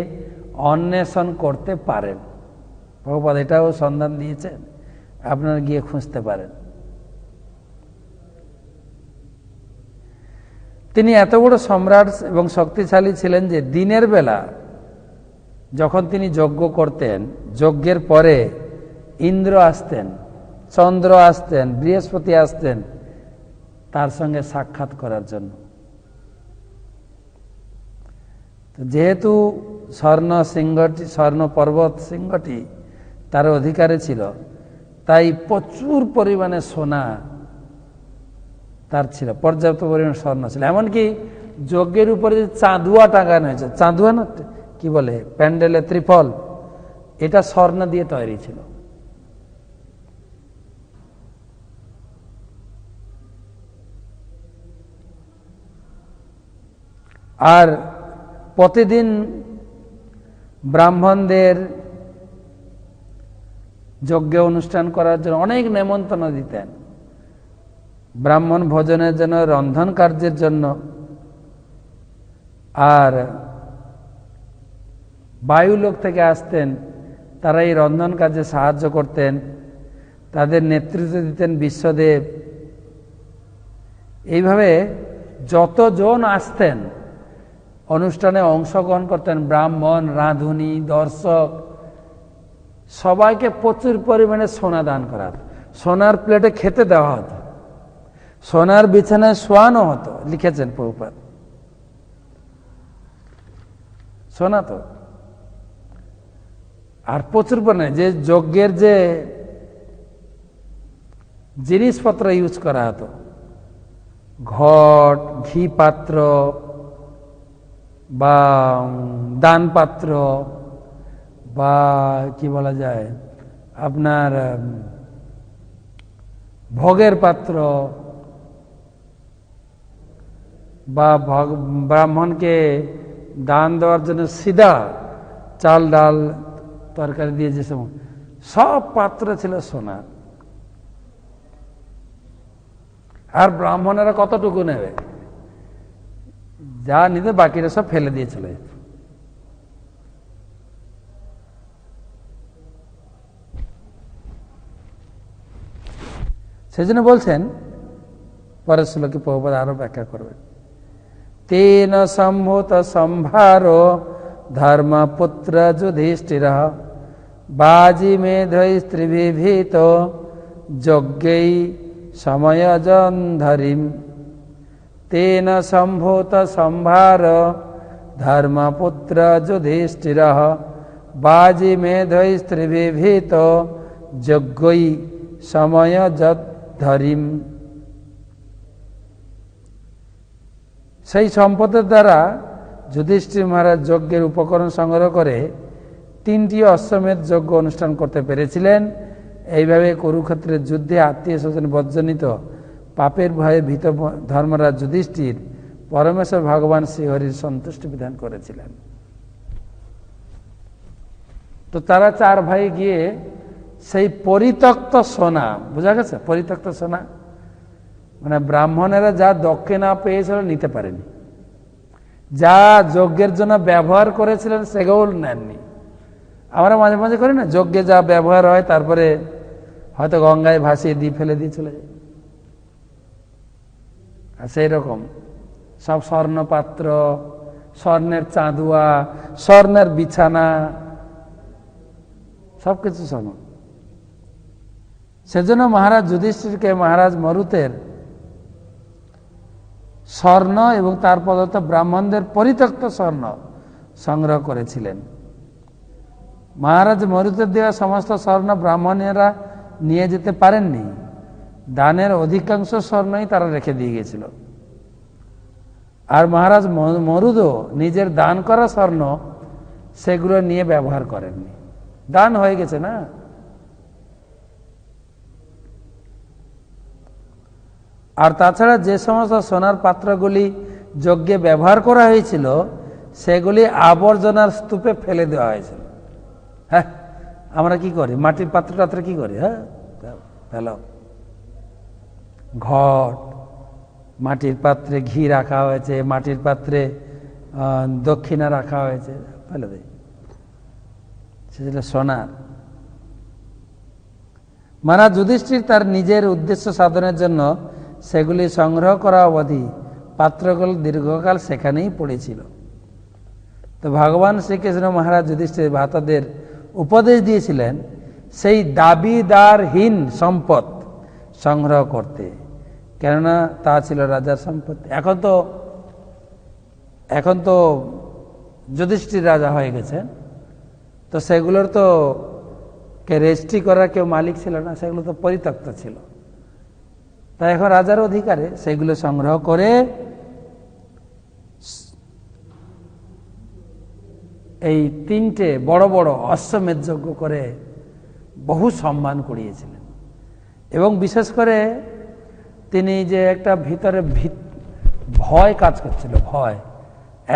অন্বেষণ করতে পারেন। প্রভুপাদ এটাও সন্ধান দিয়েছেন, আপনারা গিয়ে খুঁজতে পারেন। তিনি এত বড় সম্রাট এবং শক্তিশালী ছিলেন যে দিনের বেলা যখন তিনি যজ্ঞ করতেন, যজ্ঞের পরে ইন্দ্র আসতেন, চন্দ্র আসতেন, বৃহস্পতি আসতেন তার সঙ্গে সাক্ষাৎ করার জন্য। যেহেতু স্বর্ণ পর্বত সিংহটি তার অধিকারে ছিল, তাই প্রচুর পরিমাণে সোনা তার ছিল, পর্যাপ্ত পরিমাণে স্বর্ণ ছিল। এমনকি যজ্ঞের উপরে যে চাঁদুয়া টাঙানো হয়েছে, চাঁদুয়া না কি বলে, প্যান্ডেলে ত্রিফল, এটা স্বর্ণ দিয়ে তৈরি ছিল। আর প্রতিদিন ব্রাহ্মণদের যজ্ঞ অনুষ্ঠান করার জন্য অনেক নেমন্তন্ন দিতেন, ব্রাহ্মণ ভোজনের জন্য, রন্ধন কার্যের জন্য। আর বায়ুলোক থেকে আসতেন, তারা এই রন্ধন কাজে সাহায্য করতেন, তাদের নেতৃত্ব দিতেন বিশ্বদেব। এইভাবে যতজন আসতেন অনুষ্ঠানে অংশগ্রহণ করতেন, ব্রাহ্মণ, রাঁধুনি, দর্শক, সবাইকে প্রচুর পরিমাণে সোনা দান করা হতো। সোনার প্লেটে খেতে দেওয়া হতো, সোনার বিছানায় শোয়ানো হতো, লিখেছেন প্রভুপাদ। সোনা তো, আর প্রচুর পরিমাণে যে যজ্ঞের যে জিনিসপত্র ইউজ করা হতো, ঘট, ঘি পাত্র বা দান পাত্র বা কি বলা যায় আপনার ভোগের পাত্র, বা ব্রাহ্মণকে দান দেওয়ার জন্য সিধা চাল ডাল তরকারি দিয়ে যে সব পাত্র ছিল সোনা। আর ব্রাহ্মণেরা কতটুকু নেবে, যা নিতে বাকিরা সব ফেলে দিয়ে চলে যেত। সেই জন্য বলছেন, পরের শ্লোকে প্রভুপাদ আরো ব্যাখ্যা করবেন, তেন সম্ভূত সম্ভার ধর্মপুত্র যুধিষ্ঠির বাজি মেধৈ স্ত্রীবিভীত যজ্ঞৈ সময়জন ধরিম। তেন সম্ভূত সম্ভার ধর্মপুত্র যুধিষ্ঠির বাজি মেধৈ স্ত্রীবিভীত যজ্ঞৈ সময়জন ধরিম। সেই সম্পদের দ্বারা যুধিষ্ঠির মহারাজ যজ্ঞের উপকরণ সংগ্রহ করে 3টি অশ্বমেধ যজ্ঞ অনুষ্ঠান করতে পেরেছিলেন। এইভাবে কুরুক্ষেত্রের যুদ্ধে আত্মীয় স্বজন বর্জনিত পাপের ভয়ে ভীত ধর্মরাজ যুধিষ্ঠির পরমেশ্বর ভগবান শ্রীহরির সন্তুষ্টি বিধান করেছিলেন। তো তারা 4 ভাই গিয়ে সেই পরিত্যক্ত সোনা, বোঝা গেছে, পরিত্যক্ত সোনা মানে ব্রাহ্মণেরা যা দক্ষিণা পেয়েছিল নিতে পারেনি, যা যজ্ঞের জন্য ব্যবহার করেছিলেন সেগুলো নেননি। আমরা মাঝে মাঝে করি না, যজ্ঞে যা ব্যবহার হয় তারপরে হয়তো গঙ্গায় ভাসিয়ে দিয়ে ফেলে দিয়ে চলে যায়। আর সেই রকম সব স্বর্ণ পাত্র, স্বর্ণের চাঁদুয়া, স্বর্ণের বিছানা, সবকিছু স্বর্ণ। সেজন্য মহারাজ যুধিষ্ঠিরকে মহারাজ মরুতের স্বর্ণ এবং তার প্রদত্ত ব্রাহ্মণদের পরিত্যক্ত স্বর্ণ সংগ্রহ করেছিলেন। মহারাজ মরুতের দেওয়া সমস্ত স্বর্ণ ব্রাহ্মণেরা নিয়ে যেতে পারেননি, দানের অধিকাংশ স্বর্ণই তারা রেখে দিয়ে গেছিল। আর মহারাজ মরুদও নিজের দান করা স্বর্ণ সেগুলো নিয়ে ব্যবহার করেননি, দান হয়ে গেছে না। আর তাছাড়া যে সমস্ত সোনার পাত্রগুলি যজ্ঞে ব্যবহার করা হয়েছিল সেগুলি আবর্জনার স্তূপে ফেলে দেওয়া হয়েছিল। হ্যাঁ, আমরা কি করি, মাটির পাত্র টাত্র কি করি, হ্যাঁ ফেলো। ঘট, মাটির পাত্রে ঘি রাখা হয়েছে, মাটির পাত্রে দক্ষিণা রাখা হয়েছে, ফেলে দেয়, সেটা সোনার। মহারাজ যুধিষ্ঠির তার নিজের উদ্দেশ্য সাধনের জন্য সেগুলি সংগ্রহ করা অবধি পাত্রগুলো দীর্ঘকাল সেখানেই পড়েছিল। তো ভগবান শ্রীকৃষ্ণ মহারাজ যুধিষ্ঠির ভ্রাতাদের উপদেশ দিয়েছিলেন সেই দাবিদারহীন সম্পদ সংগ্রহ করতে, কেননা তা ছিল রাজার সম্পত্তি। এখন তো যুধিষ্ঠির রাজা হয়ে গেছেন, তো সেগুলোর তো কে রেজিস্ট্রি করার কেউ মালিক ছিল না, সেগুলো তো পরিত্যক্ত ছিল। তাই এখন রাজার অধিকারে সেগুলো সংগ্রহ করে এই 3টে বড় বড় অশ্বমেধ যজ্ঞ করে বহু সম্মান করিয়েছিলেন। এবং বিশেষ করে তিনি যে একটা ভিতরে ভয় কাজ করছিল, ভয়,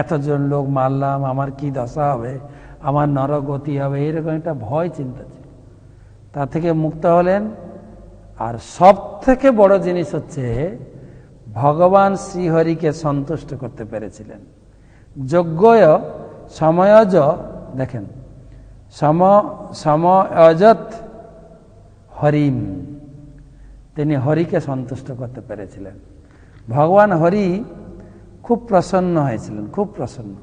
এতজন লোক মারলাম, আমার কি দশা হবে, আমার নরগতি হবে, এইরকম একটা ভয় চিন্তা ছিল, তা থেকে মুক্ত হলেন। আর সব থেকে বড় জিনিস হচ্ছে ভগবান শ্রীহরিকে সন্তুষ্ট করতে পেরেছিলেন। যজ্ঞয় সময়জ, দেখেন, সময়জত হরিম, তিনি হরিকে সন্তুষ্ট করতে পেরেছিলেন। ভগবান হরি খুব প্রসন্ন হয়েছিলেন, খুব প্রসন্ন।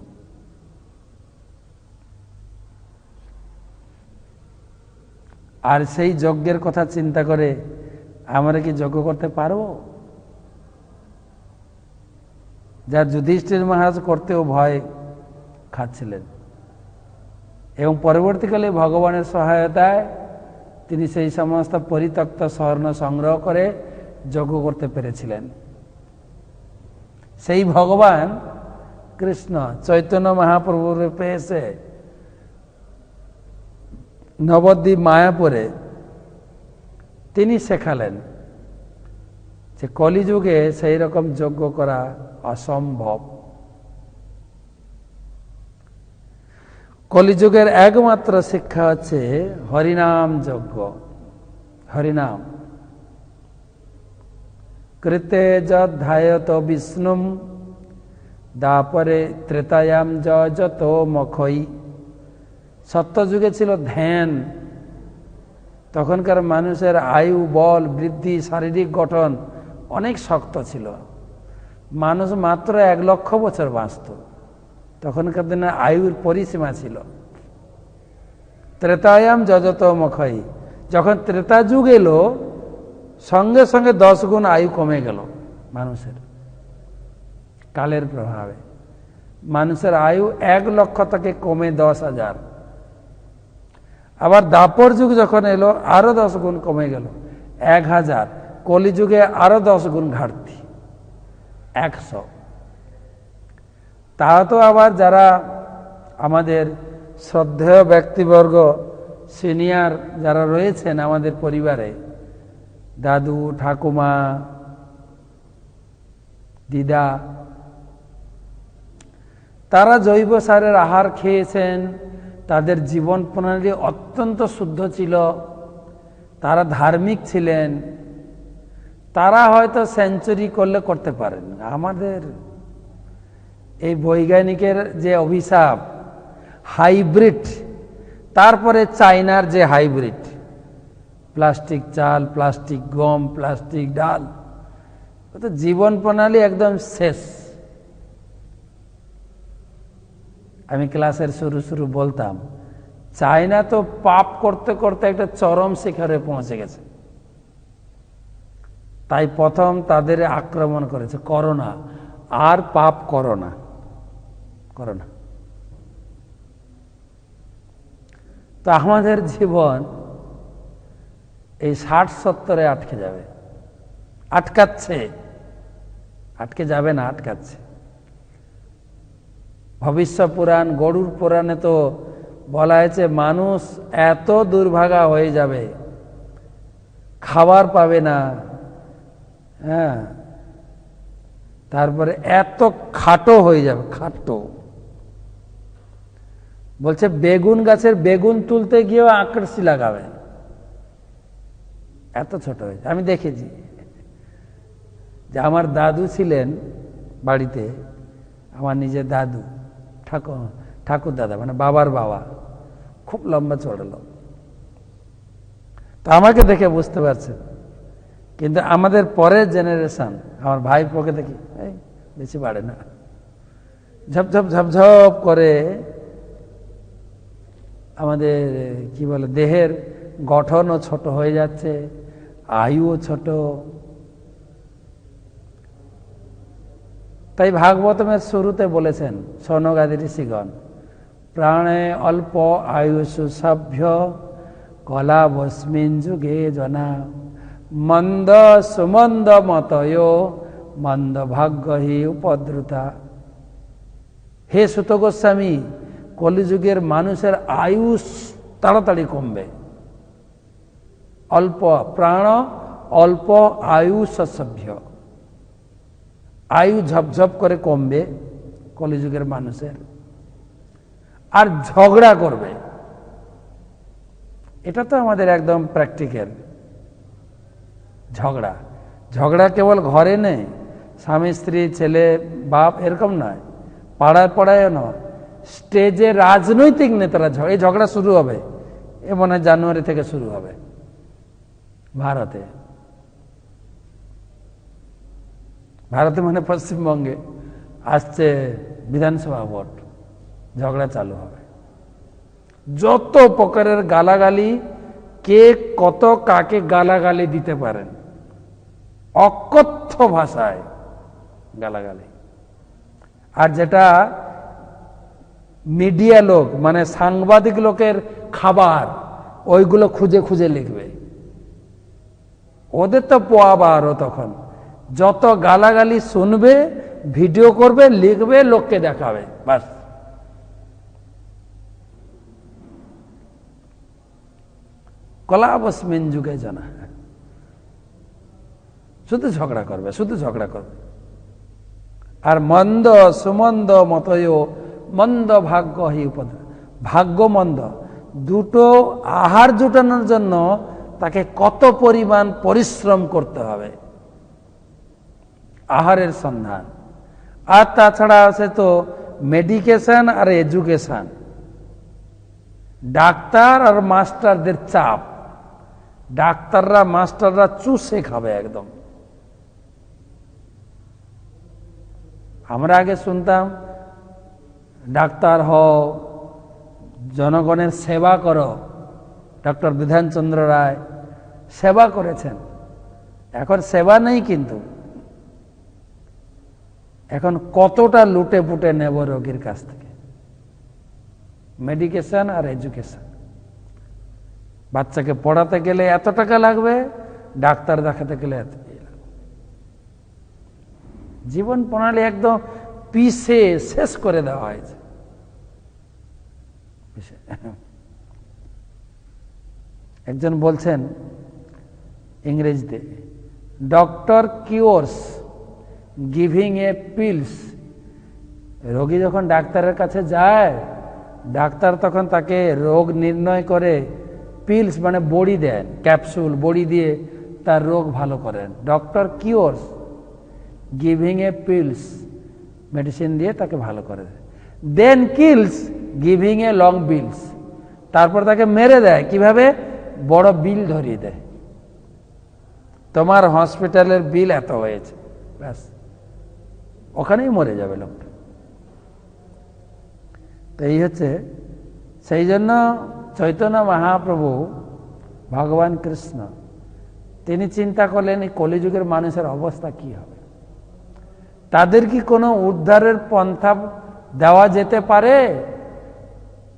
আর সেই যজ্ঞের কথা চিন্তা করে আমরা কি যজ্ঞ করতে পারবো? যা যুধিষ্ঠির মহারাজ করতেও ভয় খাচ্ছিলেন, এবং পরবর্তীকালে ভগবানের সহায়তায় তিনি সেই সমস্ত পরিত্যক্ত স্বর্ণ সংগ্রহ করে যজ্ঞ করতে পেরেছিলেন। সেই ভগবান কৃষ্ণ চৈতন্য মহাপ্রভু রূপে এসে নবদ্বীপ মায়াপুরে তিনি শেখালেন যে কলিযুগে সেই রকম যজ্ঞ করা অসম্ভব। কলিযুগের একমাত্র শিক্ষা হচ্ছে হরিনাম যজ্ঞ, হরিনাম। কৃতে যধ্যায়ত বিষ্ণুম দাপরে ত্রেতায়াম যত মখই। সত্যযুগে ছিল ধ্যান, তখনকার মানুষের আয়ু, বল, বৃদ্ধি, শারীরিক গঠন অনেক শক্ত ছিল। মানুষ মাত্র 1 লক্ষ বছর বাঁচত। তখনকার দিনে আয়ুর পরিসীমা ছিল। ত্রেতায়াম যজতমক্ষয়ী, যখন ত্রেতা যুগ এলো সঙ্গে সঙ্গে 10 গুণ আয়ু কমে গেল মানুষের, কালের প্রভাবে। মানুষের আয়ু 1 লক্ষ থেকে কমে 10,000। আবার দাপর যুগ যখন এলো আরো 10 গুণ কমে গেল 1000। কলিযুগে আরো 10 গুণ ঘাটতি 100। তা তো আবার যারা আমাদের শ্রদ্ধেয় ব্যক্তিবর্গ, সিনিয়র যারা রয়েছেন আমাদের পরিবারে, দাদু, ঠাকুমা, দিদা, তারা জৈব সারের আহার খেয়েছেন, তাদের জীবন প্রণালী অত্যন্ত শুদ্ধ ছিল, তারা ধার্মিক ছিলেন, তারা হয়তো সেঞ্চুরি করলে করতে পারেন। আমাদের এই বৈজ্ঞানিকের যে অভিশাপ, হাইব্রিড, তারপরে চায়নার যে হাইব্রিড, প্লাস্টিক চাল, প্লাস্টিক গম, প্লাস্টিক ডাল, তো জীবন প্রণালী একদম শেষ। আমি ক্লাসের শুরু বলতাম, চায়না তো পাপ করতে করতে একটা চরম শিখরে পৌঁছে গেছে, তাই প্রথম তাদের আক্রমণ করেছে করোনা। আর পাপ করোনা। তো আমাদের জীবন এই 60-70-এ আটকে যাবে, আটকে যাবে না, আটকাচ্ছে। ভবিষ্যৎ পুরাণ, গরুর পুরাণে তো বলা হয়েছে মানুষ এত দুর্ভাগা হয়ে যাবে, খাবার পাবে না, হ্যাঁ, তারপরে এত খাটো হয়ে যাবে, খাটো। বলছে বেগুন গাছের বেগুন তুলতে গিয়েও আকর্ষি লাগাবে, এত ছোট হয়েছে। আমি দেখেছি যে আমার দাদু ছিলেন বাড়িতে, আমার নিজের দাদু, ঠাকুর দাদা, মানে বাবার বাবা, খুব লম্বা চড়ল। তো আমাকে দেখে বুঝতে পারছেন, কিন্তু আমাদের পরের জেনারেশন, আমার ভাই পোকে দেখি বেশি বাড়ে না, ঝপঝপ করে আমাদের কি বলে দেহের গঠনও ছোট হয়ে যাচ্ছে, আয়ুও ছোট। তাই ভাগবতমের শুরুতে বলেছেন সনগাদি ঋষিগণ, প্রাণে অল্প আয়ুষু সভ্য কলা বস্মিন যুগে জনা মন্দ সুমন্দ মতয় মন্দ ভাগ্য হি উপদ্রুতা। হে সুত গোস্বামী, কলিযুগের মানুষের আয়ুষ তাড়াতাড়ি কমবে। অল্প প্রাণ, অল্প আয়ুষ সভ্য, আয়ু ঝপঝপ করে কমবে কলিযুগের মানুষের, আর ঝগড়া করবে। এটা তো আমাদের একদম প্র্যাকটিক্যাল। ঝগড়া কেবল ঘরে নেই, স্বামী স্ত্রী, ছেলে বাপ, এরকম নয়, পাড়ায় নয়, স্টেজে রাজনৈতিক নেতারা এই ঝগড়া শুরু হবে, এ মনে হয় জানুয়ারি থেকে শুরু হবে ভারতে মানে পশ্চিমবঙ্গে আসছে বিধানসভা ভোট, ঝগড়া চালু হবে। যত প্রকারের গালাগালি, কে কত কাকে গালাগালি দিতে পারেন, অকথ্য ভাষায় গালাগালি। আর যেটা মিডিয়া লোক, মানে সাংবাদিক লোকের খাবার, ওইগুলো খুঁজে খুঁজে লিখবে। ওদের তো পোয়াবারও তখন যত গালাগালি শুনবে, ভিডিও করবে, লিখবে, লোককে দেখাবে, বাস। কলাবস্মিন যুগে জানা, শুধু ঝগড়া করবে। আর মন্দ সুমন্দ মতয় মন্দ ভাগ্য হি উপদ্র, ভাগ্য মন্দ, দুটো আহার জুটানোর জন্য তাকে কত পরিমাণ পরিশ্রম করতে হবে, আহারের সন্ধান। আর তাছাড়া আছে তো মেডিকেশন আর এডুকেশন, ডাক্তার আর মাস্টারদের চাপ, ডাক্তাররা মাস্টাররা চুষে খাবে একদম। আমরা আগে শুনতাম ডাক্তার হও, জনগণের সেবা করো। ডক্টর বিধানচন্দ্র রায় সেবা করেছেন। এখন সেবা নেই, কিন্তু এখন কতটা লুটে পুটে নেব রোগীর কাছ থেকে, মেডিকেশন আর এডুকেশন। বাচ্চাকে পড়াতে গেলে এত টাকা লাগবে, ডাক্তার দেখাতে গেলে এত লাগবে। জীবন প্রণালী একদম পিছে শেষ করে দেওয়া হয়েছে। একজন বলছেন ইংরেজিতে, doctor cures giving a pills. রোগী যখন ডাক্তারের কাছে যায়, ডাক্তার তখন তাকে রোগ নির্ণয় করে পিলস মানে বড়ি দেন, ক্যাপসুল বড়ি দিয়ে তার রোগ ভালো করেন। Doctor cures giving a pills, medicine দিয়ে তাকে ভালো করে দেয়। Then kills giving a long bills, তারপর তাকে মেরে দেয়। কিভাবে? বড় বিল ধরিয়ে দেয়, তোমার হসপিটালের বিল এত হয়েছে, ব্যাস ওখানেই মরে যাবে লোকটা। তো এই হচ্ছে, সেই জন্য চৈতন্য মহাপ্রভু ভগবান কৃষ্ণ তিনি চিন্তা করলেন এই কলিযুগের মানুষের অবস্থা কি হবে, তাদের কি কোনো উদ্ধারের পন্থা দেওয়া যেতে পারে?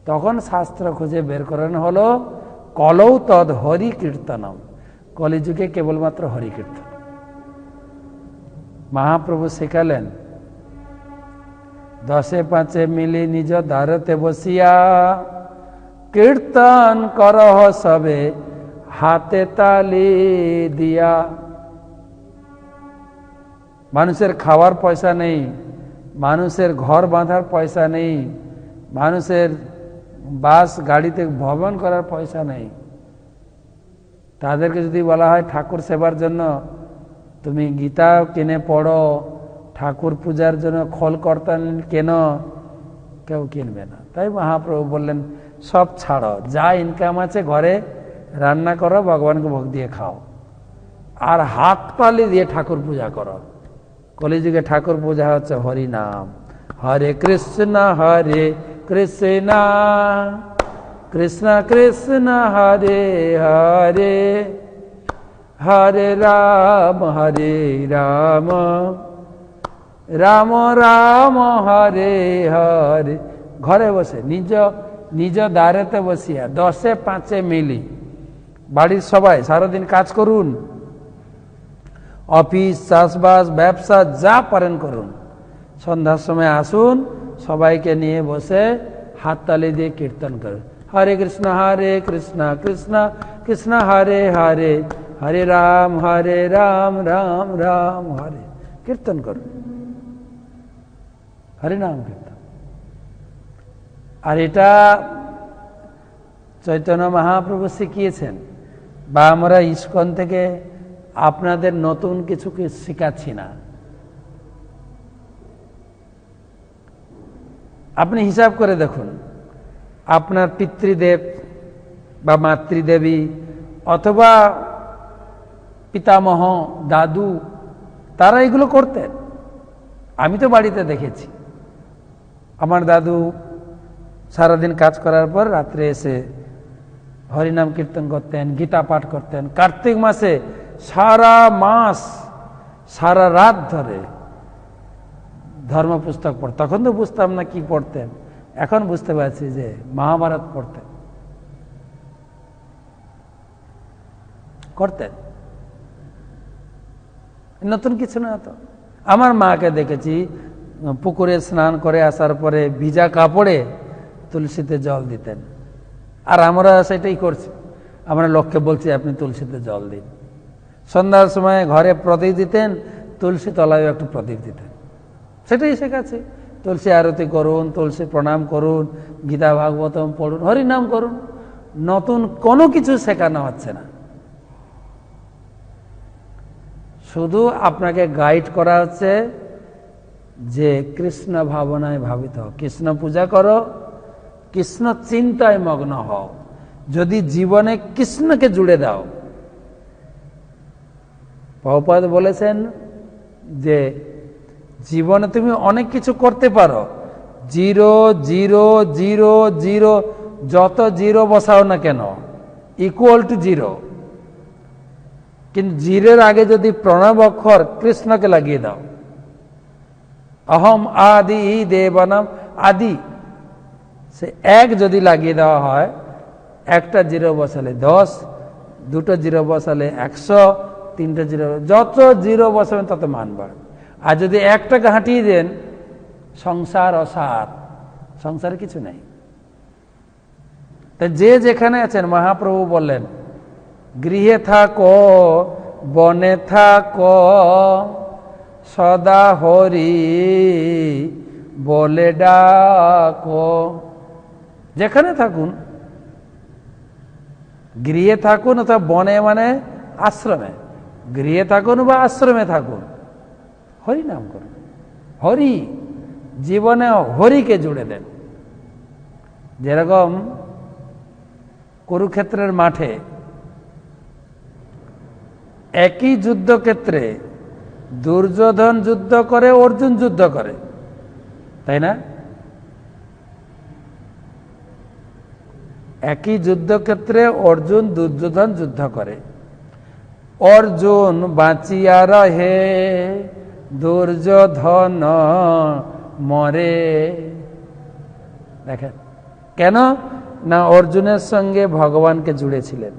তখন শাস্ত্র খুঁজে বের করেন হলো কলৌ তদ হরি কীর্তনম। কলিযুগে কেবলমাত্র হরি কীর্তন। মহাপ্রভু শেখালেন, 10-5 মিলি নিজ দ্বারতে বসিয়া কীর্তন করহ সবে হাতে তালি দিয়া। মানুষের খাওয়ার পয়সা নেই, মানুষের ঘর বাঁধার পয়সা নেই, মানুষের বাস গাড়িতে ভ্রমণ করার পয়সা নেই। তাদেরকে যদি বলা হয় ঠাকুর সেবার জন্য তুমি গীতা কিনে পড়ো, ঠাকুর পূজার জন্য খোল কর্তান কেন, কেউ কিনবে না। তাই মহাপ্রভু বললেন সব ছাড়ো, যা ইনকাম আছে ঘরে রান্না করো, ভগবানকে ভোগ দিয়ে খাও, আর হাত তালি দিয়ে ঠাকুর পূজা করো। কলিযুগে ঠাকুর পূজা হচ্ছে হরি নাম, হরে কৃষ্ণ কৃষ্ণ কৃষ্ণ কৃষ্ণ হরে হরে, হরে রাম রাম রাম হরে হরে। ঘরে বসে নিজ দ্বারেতে বসিয়া 10-5 মিলি, বাড়ির সবাই সারাদিন কাজ করুন, অফিস চাষবাস ব্যবসা যা পারেন করুন, সন্ধ্যার সময় আসুন, সবাইকে নিয়ে বসে হাততালি দিয়ে কীর্তন করুন, হরে কৃষ্ণ কৃষ্ণ কৃষ্ণ হরে হরে, হরে রাম রাম রাম হরে। কীর্তন করুন, হরে নাম কীর্তন। আর এটা চৈতন্য মহাপ্রভু শিখিয়েছেন, বা আমরা ইস্কন থেকে আপনাদের নতুন কিছু শেখাচ্ছি না। আপনি হিসাব করে দেখুন, আপনার পিতৃদেব বা মাতৃদেবী অথবা পিতামহ দাদু, তারা এগুলো করতেন। আমি তো বাড়িতে দেখেছি, আমার দাদু সারাদিন কাজ করার পর রাত্রে এসে হরিনাম কীর্তন করতেন, গীতা পাঠ করতেন। কার্তিক মাসে সারা মাস সারা রাত ধরে ধর্মপুস্তক পড়তেন। তখন তো বুঝতাম না কি পড়তেন, এখন বুঝতে পারছি যে মহাভারত পড়তেন, করতেন। নতুন কিছু না তো। আমার মাকে দেখেছি পুকুরে স্নান করে আসার পরে ভিজা কাপড়ে তুলসীতে জল দিতেন, আর আমরা সেটাই করছি। আমরা লোককে বলছি আপনি তুলসীতে জল দিন। সন্ধ্যার সময় ঘরে প্রদীপ দিতেন, তুলসী তলায় একটু প্রদীপ দিতেন, সেটাই শেখাচ্ছে। তুলসী আরতি করুন, তুলসী প্রণাম করুন, গীতা ভাগবতম পড়ুন, হরিনাম করুন। নতুন কোনো কিছু শেখানো হচ্ছে না, শুধু আপনাকে গাইড করা হচ্ছে যে কৃষ্ণ ভাবনায় ভাবিত হও, কৃষ্ণ পূজা করো, কৃষ্ণ চিন্তায় মগ্ন হও, যদি জীবনে কৃষ্ণকে জুড়ে দাও। প্রভুপাদ বলেছেন যে জীবনে তুমি অনেক কিছু করতে পারো, 0 0 0 0 যত জিরো বসাও না কেন ইকুয়াল টু 0, কিন্তু জিরোর আগে যদি প্রণব অক্ষর কৃষ্ণকে লাগিয়ে দাও, অহম আদি দেবানাম আদি, সে এক যদি লাগিয়ে দেওয়া হয়, একটা জিরো বসালে 10, দুটো জিরো বসালে 100, তিনটে জিরো, যত জিরো বসাবেন তত মান বাড়বে। আর যদি একটাকে হাঁটিয়ে দেন, সংসার অসার, সংসারে কিছু নেই। তা যে যেখানে আছেন, মহাপ্রভু বললেন গৃহে থাকো বনে থাকো সদা হরি বলে ডাকো। যেখানে থাকুন, গৃহে থাকুন অথবা বনে মানে আশ্রমে, গৃহে থাকুন বা আশ্রমে থাকুন, হরি নাম করুন। হরি, জীবনে হরিকে জুড়ে দেন। যেরকম কুরুক্ষেত্রের মাঠে একই যুদ্ধক্ষেত্রে দুর্যোধন যুদ্ধ করে, অর্জুন যুদ্ধ করে, তাই না? একই যুদ্ধক্ষেত্রে অর্জুন দুর্যোধন যুদ্ধ করে। অর্জুন বাঁচিয়া রহে, দুর্যোধন মরে। দেখেন কেন না, অর্জুনের সঙ্গে ভগবানকে জুড়েছিলেন,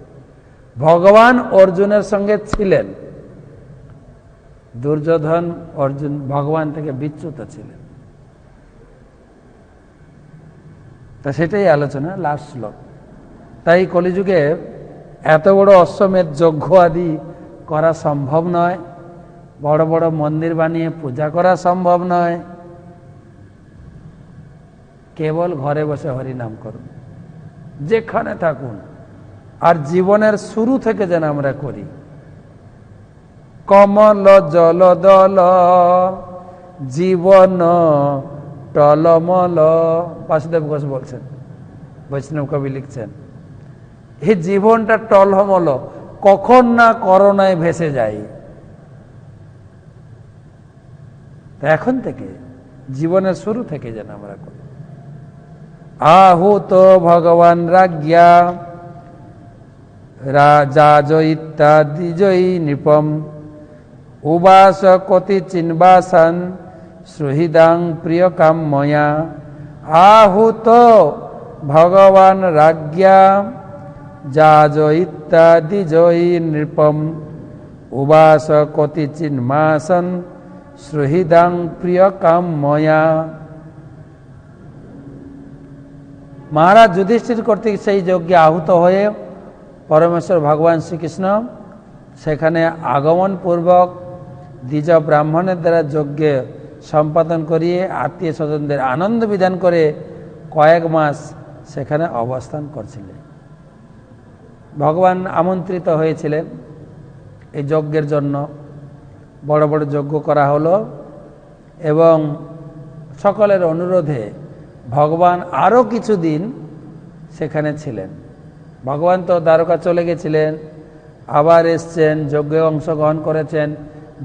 ভগবান অর্জুনের সঙ্গে ছিলেন, দুর্যোধন অর্জুন ভগবান থেকে বিচ্যুত ছিলেন। তা সেটাই আলোচনা, লাস্ট শ্লোক। তাই কলিযুগে এত বড় অশ্বমেধ যজ্ঞ আদি করা সম্ভব নয়, বড় বড় মন্দির বানিয়ে পূজা করা সম্ভব নয়। কেবল ঘরে বসে হরি নাম করুন, যেখানে থাকুন। আর জীবনের শুরু থেকে যেন আমরা করি। কমল জল দল জীবন টলমল, বাসুদেব ঘোষ বলছেন, বৈষ্ণব কবি লিখছেন, এই জীবনটা টলমল, কখন না করোনায় ভেসে যায়। এখন থেকে, জীবনের শুরু থেকে যেন আমরা করি। আহুত ভগবান রাজ্ঞা রাজা ইত্যাদি জয়ী নৃপম উবাস কতি চিন্বাসন সুহৃদাং প্রিয় কাময়া। আহুত ভগবান রাজ্ঞা যাজ ইত্যাদি জয়ী নৃপম উবাস কতি চিন্মাসন সুহৃদাং প্রিয় কাময়া। মহারাজ যুধিষ্ঠির কর্তৃক সেই যজ্ঞে আহুত হয়ে পরমেশ্বর ভগবান শ্রীকৃষ্ণ সেখানে আগমন পূর্বক দ্বিজ ব্রাহ্মণের দ্বারা যজ্ঞে সম্পাদন করিয়ে আত্মীয় স্বজনদের আনন্দ বিধান করে কয়েক মাস সেখানে অবস্থান করছিলেন। ভগবান আমন্ত্রিত হয়েছিলেন এই যজ্ঞের জন্য, বড় বড় যজ্ঞ করা হলো এবং সকলের অনুরোধে ভগবান আরও কিছুদিন সেখানে ছিলেন। ভগবান তো দ্বারকা চলে গেছিলেন, আবার এসছেন, যজ্ঞে অংশগ্রহণ করেছেন,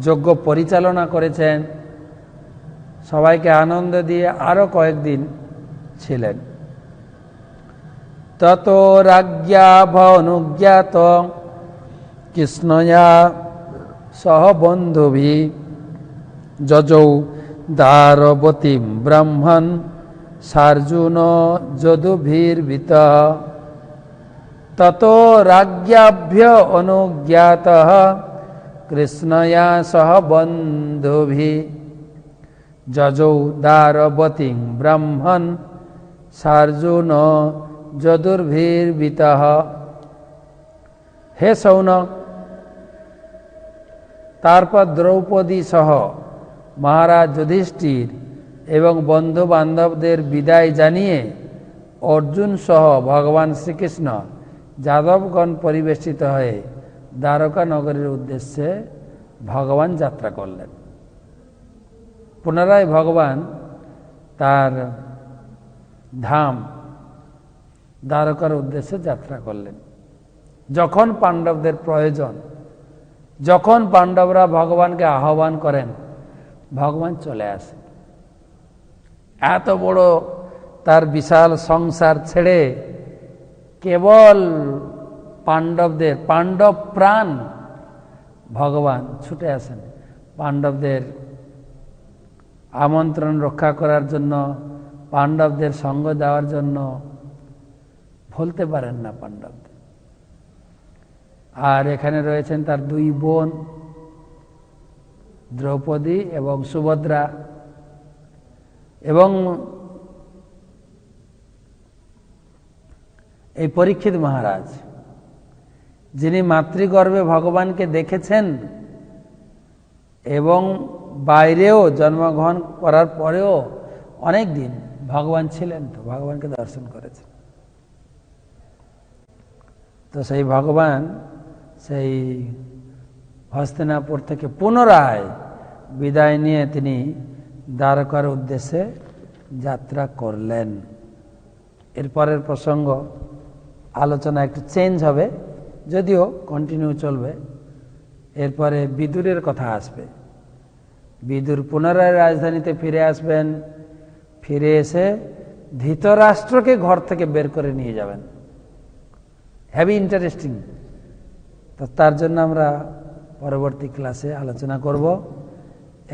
যজ্ঞ পরিচালনা করেছেন, সবাইকে আনন্দ দিয়ে আরও কয়েকদিন ছিলেন। তত রাজ্ঞা ভনুজ্ঞাত কৃষ্ণয়া সহ বন্ধুভি যজৌ দারবতীম ব্রাহ্মণ সার্জুন যদুভির্বিত। তত রাজ্ঞাভ্য অনুজ্ঞাত কৃষ্ণয়া সহ বন্ধুভি যজৌ দারবতীম ব্রাহ্মণ সার্জুন যদুর্ভির্বিত। হে সৌনক, তারপর দ্রৌপদী সহ মহারাজ যুধিষ্ঠির এবং বন্ধু বান্ধবদের বিদায় জানিয়ে অর্জুন সহ ভগবান শ্রীকৃষ্ণ যাদবগণ পরিবেষ্টিত হয়ে দ্বারকা নগরীর উদ্দেশ্যে ভগবান যাত্রা করলেন। পুনরায় ভগবান তার ধাম দ্বারকার উদ্দেশ্যে যাত্রা করলেন। যখন পাণ্ডবদের প্রয়োজন, যখন পাণ্ডবরা ভগবানকে আহ্বান করেন, ভগবান চলে আসে। এত বড় তার বিশাল সংসার ছেড়ে কেবল পাণ্ডবদের, পাণ্ডব প্রাণ ভগবান ছুটে আসেন পাণ্ডবদের আমন্ত্রণ রক্ষা করার জন্য, পাণ্ডবদের সঙ্গ দেওয়ার জন্য। ভুলতে পারেন না পাণ্ডবদের। আর এখানে রয়েছেন তার দুই বোন, দ্রৌপদী এবং সুভদ্রা, এবং এই পরীক্ষিত মহারাজ, যিনি মাতৃগর্ভে ভগবানকে দেখেছেন এবং বাইরেও জন্মগ্রহণ করার পরেও অনেক দিন ভগবান ছিলেন, তো ভগবানকে দর্শন করেছেন। তো সেই ভগবান সেই হস্তিনাপুর থেকে পুনরায় বিদায় নিয়ে তিনি দ্বারকার উদ্দেশ্যে যাত্রা করলেন। এরপরের প্রসঙ্গ আলোচনা একটু চেঞ্জ হবে, যদিও কন্টিনিউ চলবে। এরপরে বিদুরের কথা আসবে। বিদুর পুনরায় রাজধানীতে ফিরে আসবেন, ফিরে এসে ধৃতরাষ্ট্রকে ঘর থেকে বের করে নিয়ে যাবেন। Heavy interesting. তো তার জন্য আমরা পরবর্তী ক্লাসে আলোচনা করব।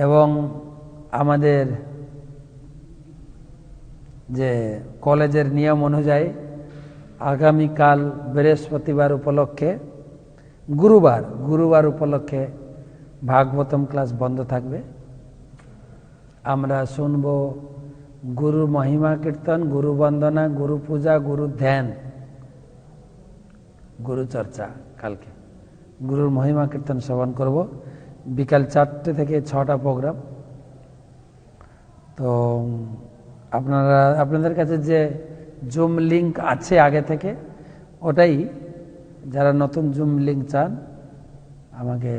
এবং আমাদের যে কলেজের নিয়ম অনুযায়ী আগামীকাল বৃহস্পতিবার উপলক্ষে, গুরুবার উপলক্ষে ভাগবতম ক্লাস বন্ধ থাকবে। আমরা শুনব গুরু মহিমা কীর্তন, গুরু বন্দনা, গুরু পূজা, গুরু ধ্যান, গুরু চর্চা। কালকে গুরুর মহিমা কীর্তন শ্রবণ করব। বিকাল 4টে থেকে 6টা প্রোগ্রাম। তো আপনাদের কাছে যে জুম লিঙ্ক আছে আগে থেকে, ওটাই যারা নতুন জুম লিঙ্ক চান আমাকে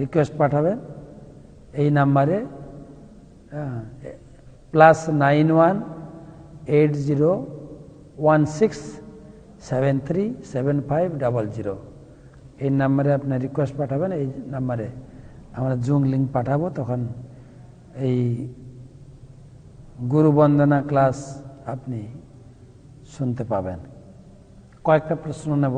রিকোয়েস্ট পাঠাবেন এই নাম্বারে, +91 8016737500। এই নাম্বারে আপনার রিকোয়েস্ট পাঠাবেন। এই নাম্বারে আমরা জুম লিঙ্ক পাঠাবো, তখন এই গুরু বন্দনা ক্লাস আপনি শুনতে পাবেন। কয়েকটা প্রশ্ন নেব।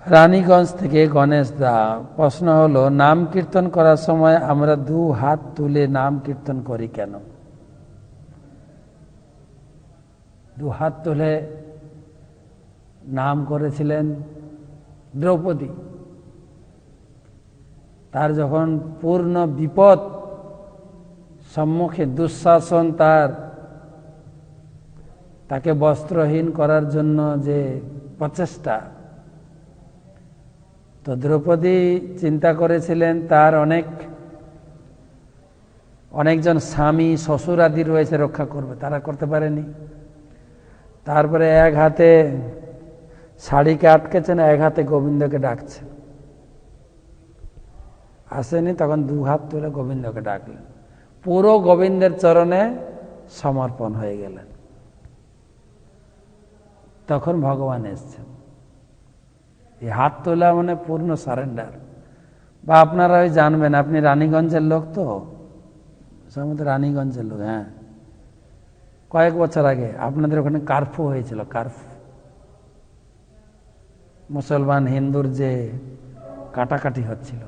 রানীগঞ্জ থেকে গণেশ দা, প্রশ্ন হলো, নাম কীর্তন করার সময় আমরা 2 হাত তুলে নাম কীর্তন করি কেন? 2 হাত তুলে নাম করেছিলেন দ্রৌপদী। তার যখন পূর্ণ বিপদ সম্মুখে, দুঃশাসন তাকে বস্ত্রহীন করার জন্য যে প্রচেষ্টা, তো দ্রৌপদী চিন্তা করেছিলেন তার অনেকজন স্বামী শ্বশুর আদি রয়েছে, রক্ষা করবে, তারা করতে পারেনি। তারপরে এক হাতে শাড়িকে আটকেছেন, এক হাতে গোবিন্দকে ডাকছে, আসেনি, তখন 2 হাত তুলে গোবিন্দকে ডাকলেন, পুরো গোবিন্দের চরণে সমর্পণ হয়ে গেলেন। তখন ভগবান এসছেন। এই হাত তোলা মানে পূর্ণ সারেন্ডার। বা আপনারা ওই জানবেন, আপনি রানীগঞ্জের লোক, তো সম্ভবত রানীগঞ্জের লোক। হ্যাঁ, কয়েক বছর আগে আপনাদের ওখানে কারফিউ হয়েছিল, কারফিউ, মুসলমান হিন্দুর যে কাটাকাটি হচ্ছিল।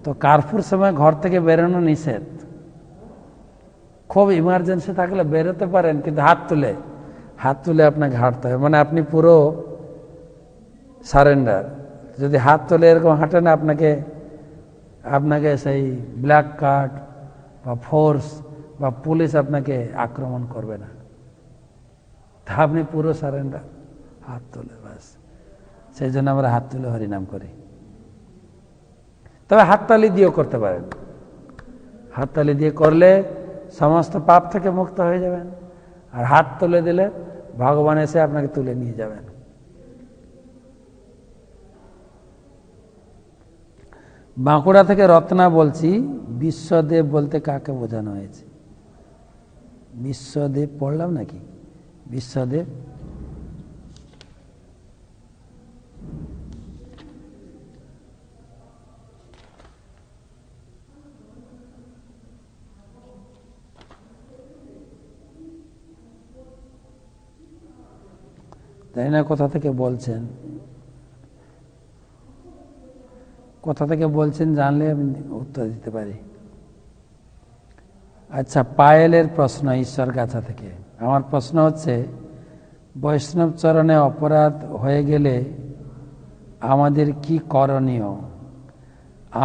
তো কারফিউর সময় ঘর থেকে বেরোনো নিষেধ। খুব ইমার্জেন্সি থাকলে বেরোতে পারেন, কিন্তু হাত তুলে আপনাকে হাঁটতে হবে, মানে আপনি পুরো সারেন্ডার। যদি হাত তুলে এরকম হাঁটেন, আপনাকে সেই ব্ল্যাক কার্ড বা ফোর্স বা পুলিশ আপনাকে আক্রমণ করবে না। তা আপনি পুরো সারেন্ডার, হাত তুলে, ব্যাস। সেই জন্য আমরা হাত তুলে হরিনাম করি। তবে হাততালি দিয়েও করতে পারেন। হাততালি দিয়ে করলে সমস্ত পাপ থেকে মুক্ত হয়ে যাবেন। আর হাত তুলে দিলে ভগবান এসে আপনাকে তুলে নিয়ে যাবেন। বাঁকুড়া থেকে রত্না বলছি, বিশ্বদেব বলতে কাকে বোঝানো হয়েছে? বিশ্বদেব পড়লাম নাকি? বিশ্বদেব, জানি না কোথা থেকে বলছেন, কোথা থেকে বলছেন জানলে আমি উত্তর দিতে পারি। আচ্ছা, পায়েলের প্রশ্ন ঈশ্বরগাছা থেকে। আমার প্রশ্ন হচ্ছে, বৈষ্ণব চরণে অপরাধ হয়ে গেলে আমাদের কি করণীয়?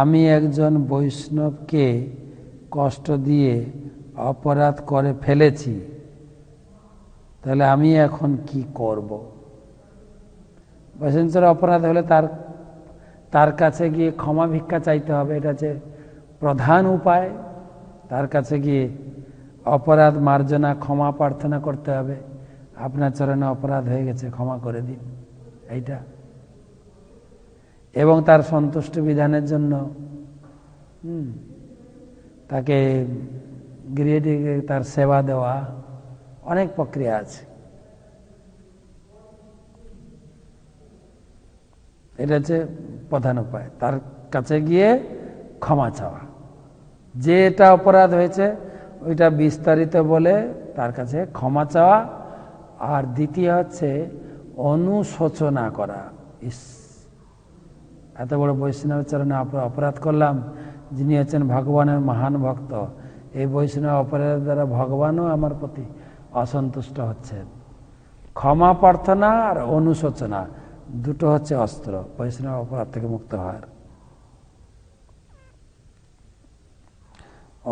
আমি একজন বৈষ্ণবকে কষ্ট দিয়ে অপরাধ করে ফেলেছি, তাহলে আমি এখন কি করব? বৈষ্ণব অপরাধ হলে তার কাছে গিয়ে ক্ষমা ভিক্ষা চাইতে হবে, এটা হচ্ছে প্রধান উপায়। তার কাছে গিয়ে অপরাধ মার্জনা ক্ষমা প্রার্থনা করতে হবে, আপনার চরণে অপরাধ হয়ে গেছে, ক্ষমা করে দিন, এইটা। এবং তার সন্তুষ্টি বিধানের জন্য তাকে গৃহে তার সেবা দেওয়া, অনেক প্রক্রিয়া আছে। এটা হচ্ছে প্রধান উপায়, তার কাছে গিয়ে ক্ষমা চাওয়া। যে এটা অপরাধ হয়েছে ওইটা বিস্তারিত বলে তার কাছে ক্ষমা চাওয়া। আর দ্বিতীয় হচ্ছে অনুশোচনা করা। এত বড় বৈষ্ণবের চরণে অপরাধ করলাম, যিনি হচ্ছেন ভগবানের মহান ভক্ত, এই বৈষ্ণব অপরাধের দ্বারা ভগবানও আমার প্রতি অসন্তুষ্ট হচ্ছেন। ক্ষমা প্রার্থনা আর অনুশোচনা দুটো হচ্ছে অস্ত্র বৈষ্ণব অপরাধ থেকে মুক্ত হওয়ার।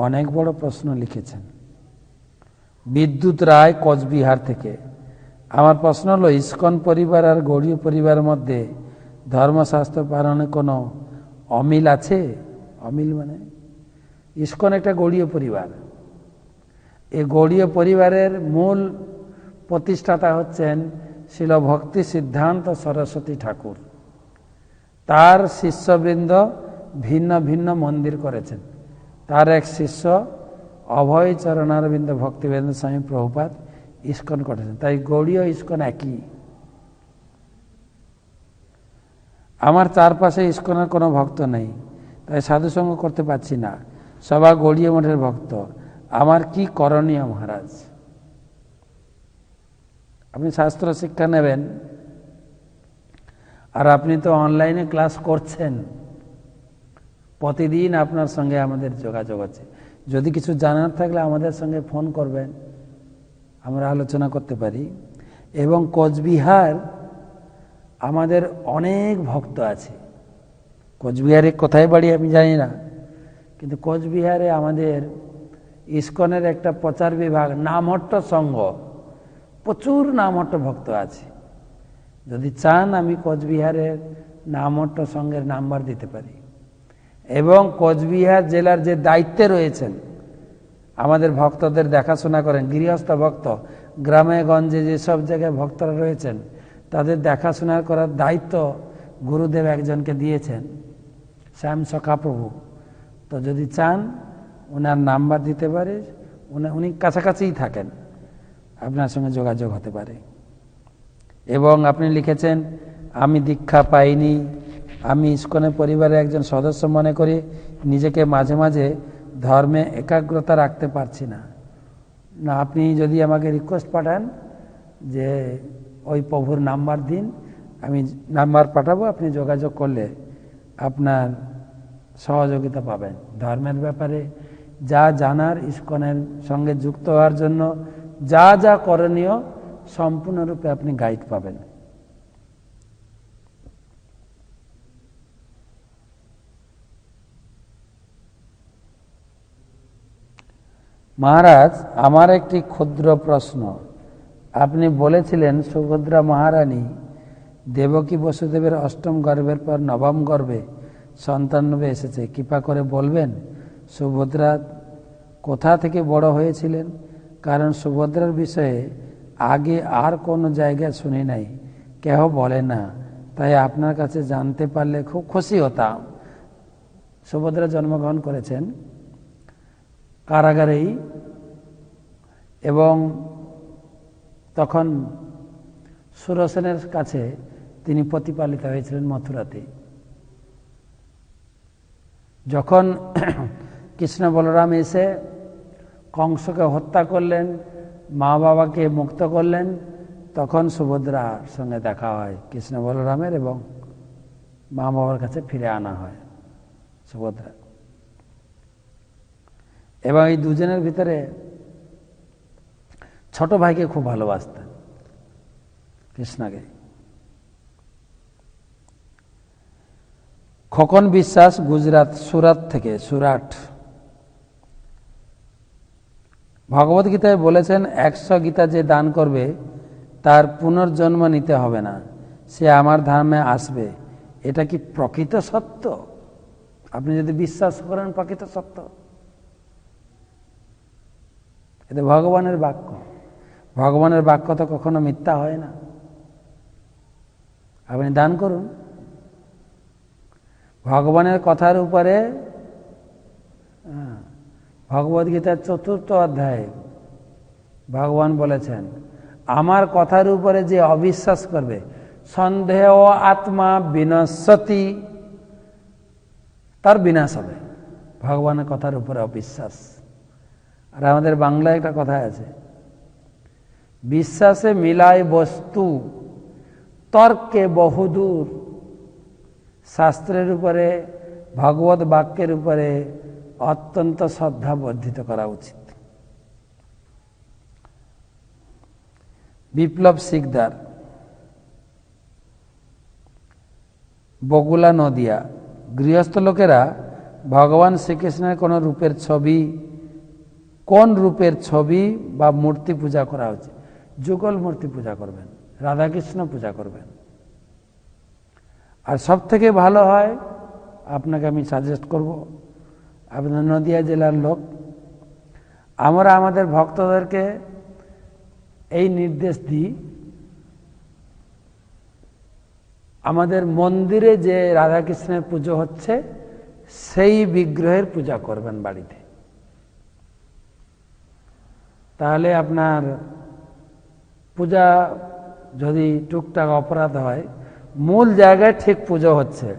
অনেক বড় প্রশ্ন লিখেছেন বিদ্যুৎ রায় কোচবিহার থেকে। আমার প্রশ্ন হলো, ইস্কন পরিবার আর গৌড়ীয় পরিবারের মধ্যে ধর্মশাস্ত্র পালনে কোনো অমিল আছে? অমিল মানে, ইস্কন একটা গৌড়ীয় পরিবার। এই গৌড়ীয় পরিবারের মূল প্রতিষ্ঠাতা হচ্ছেন শিল ভক্তি সিদ্ধান্ত সরস্বতী ঠাকুর। তার শিষ্যবৃন্দ ভিন্ন ভিন্ন মন্দির করেছেন। তার এক শিষ্য অভয় চরণারবিন্দ ভক্তিবেদান্ত স্বামী প্রভুপাদ ইস্কন করেছেন। তাই গৌড়ীয় ইস্কন একই। আমার চারপাশে ইস্কনের কোনো ভক্ত নেই, তাই সাধুসঙ্গ করতে পারছি না, সবাই গৌড়ীয় মঠের ভক্ত। আমার কি করণীয় মহারাজ? আপনি শাস্ত্র শিক্ষা নেবেন, আর আপনি তো অনলাইনে ক্লাস করছেন, প্রতিদিন আপনার সঙ্গে আমাদের যোগাযোগ আছে। যদি কিছু জানার থাকলে আমাদের সঙ্গে ফোন করবেন, আমরা আলোচনা করতে পারি। এবং কোচবিহার আমাদের অনেক ভক্ত আছে। কোচবিহারে কোথায় বাড়ি আমি জানি না, কিন্তু কোচবিহারে আমাদের ইস্কনের একটা প্রচার বিভাগ, নামহট্ট সংঘ, প্রচুর নামহট্ট ভক্ত আছে। যদি চান আমি কোচবিহারের নামহট্ট সংঘের নাম্বার দিতে পারি। এবং কোচবিহার জেলার যে দায়িত্বে রয়েছেন, আমাদের ভক্তদের দেখাশোনা করেন, গৃহস্থ ভক্ত, গ্রামে গঞ্জে যেসব জায়গায় ভক্তরা রয়েছেন তাদের দেখাশোনা করার দায়িত্ব গুরুদেব একজনকে দিয়েছেন, শ্যাম সখা প্রভু। তো যদি চান ওনার নাম্বার দিতে পারে, উনি কাছাকাছিই থাকেন, আপনার সঙ্গে যোগাযোগ হতে পারে। এবং আপনি লিখেছেন, আমি দীক্ষা পাইনি, আমি ইস্কনের পরিবারের একজন সদস্য মনে করি নিজেকে মাঝে মাঝে ধর্মে একাগ্রতা রাখতে পারছি না। না, আপনি যদি আমাকে রিকোয়েস্ট পাঠান যে ওই প্রভুর নাম্বার দিন, আমি নাম্বার পাঠাবো, আপনি যোগাযোগ করলে আপনার সহযোগিতা পাবেন। ধর্মের ব্যাপারে যা জানার, ইস্কনের সঙ্গে যুক্ত হওয়ার জন্য যা যা করণীয়, সম্পূর্ণরূপে আপনি গাইড পাবেন। মহারাজ, আমার একটি ক্ষুদ্র প্রশ্ন। আপনি বলেছিলেন সুভদ্রা মহারানী দেবকী বসুদেবের অষ্টম গর্ভের পর নবম গর্ভে সন্তান রূপে এসেছে। কৃপা করে বলবেন সুভদ্রা কোথা থেকে বড় হয়েছিলেন? কারণ সুভদ্রার বিষয়ে আগে আর কোনো জায়গায় শুনি নাই, কেহ বলে না, তাই আপনার কাছে জানতে পারলে খুব খুশি হতাম। সুভদ্রা জন্মগ্রহণ করেছেন কারাগারেই, এবং তখন সুরসেনের কাছে তিনি প্রতিপালিত হয়েছিলেন মথুরাতে। যখন কৃষ্ণ বলরাম এসে কংসকে হত্যা করলেন, মা বাবাকে মুক্ত করলেন, তখন সুভদ্রার সঙ্গে দেখা হয় কৃষ্ণ বলরামের, এবং মা বাবার কাছে ফিরে আনা হয় সুভদ্রা। এবং এই দুজনের ভিতরে ছোট ভাইকে খুব ভালোবাসতেন, কৃষ্ণকে। খোকন বিশ্বাস গুজরাট, সুরাট থেকে, সুরাট, ভগবত গীতায় বলেছেন 100 গীতা যে দান করবে তার পুনর্জন্ম নিতে হবে না, সে আমার ধামে আসবে। এটা কি প্রকৃত সত্য? আপনি যদি বিশ্বাস করেন প্রকৃত সত্য, এটা ভগবানের বাক্য। ভগবানের বাক্য তো কখনো মিথ্যা হয় না। আপনি দান করুন। ভগবানের কথার উপরে ভগবদ গীতার 4th অধ্যায়ে ভগবান বলেছেন, আমার কথার উপরে যে অবিশ্বাস করবে, সন্দেহ আত্মা বিনশ্যতি, তার বিনাশ হবে। ভগবানের কথার উপরে অবিশ্বাস। আর আমাদের বাংলায় একটা কথা আছে, বিশ্বাসে মিলায় বস্তু, তর্কে বহুদূর। শাস্ত্রের উপরে, ভগবত বাক্যের উপরে অত্যন্ত শ্রদ্ধা বর্ধিত করা উচিত। বিপ্লব শিকদার, বগুলা, নদিয়া, গৃহস্থ লোকেরা ভগবান শ্রীকৃষ্ণের কোন রূপের ছবি, কোন রূপের ছবি বা মূর্তি পূজা করা উচিত? যুগল মূর্তি পূজা করবেন, রাধাকৃষ্ণ পূজা করবেন। আর সব থেকে ভালো হয়, আপনাকে আমি সাজেস্ট করব, আপনার নদিয়া জেলার লোক, আমরা আমাদের ভক্তদেরকে এই নির্দেশ দিই, আমাদের মন্দিরে যে রাধাকৃষ্ণের পুজো হচ্ছে সেই বিগ্রহের পূজা করবেন বাড়িতে। তাহলে আপনার পূজা যদি টুকটাক অপরাধ হয়, মূল জায়গায় ঠিক পুজো হচ্ছে।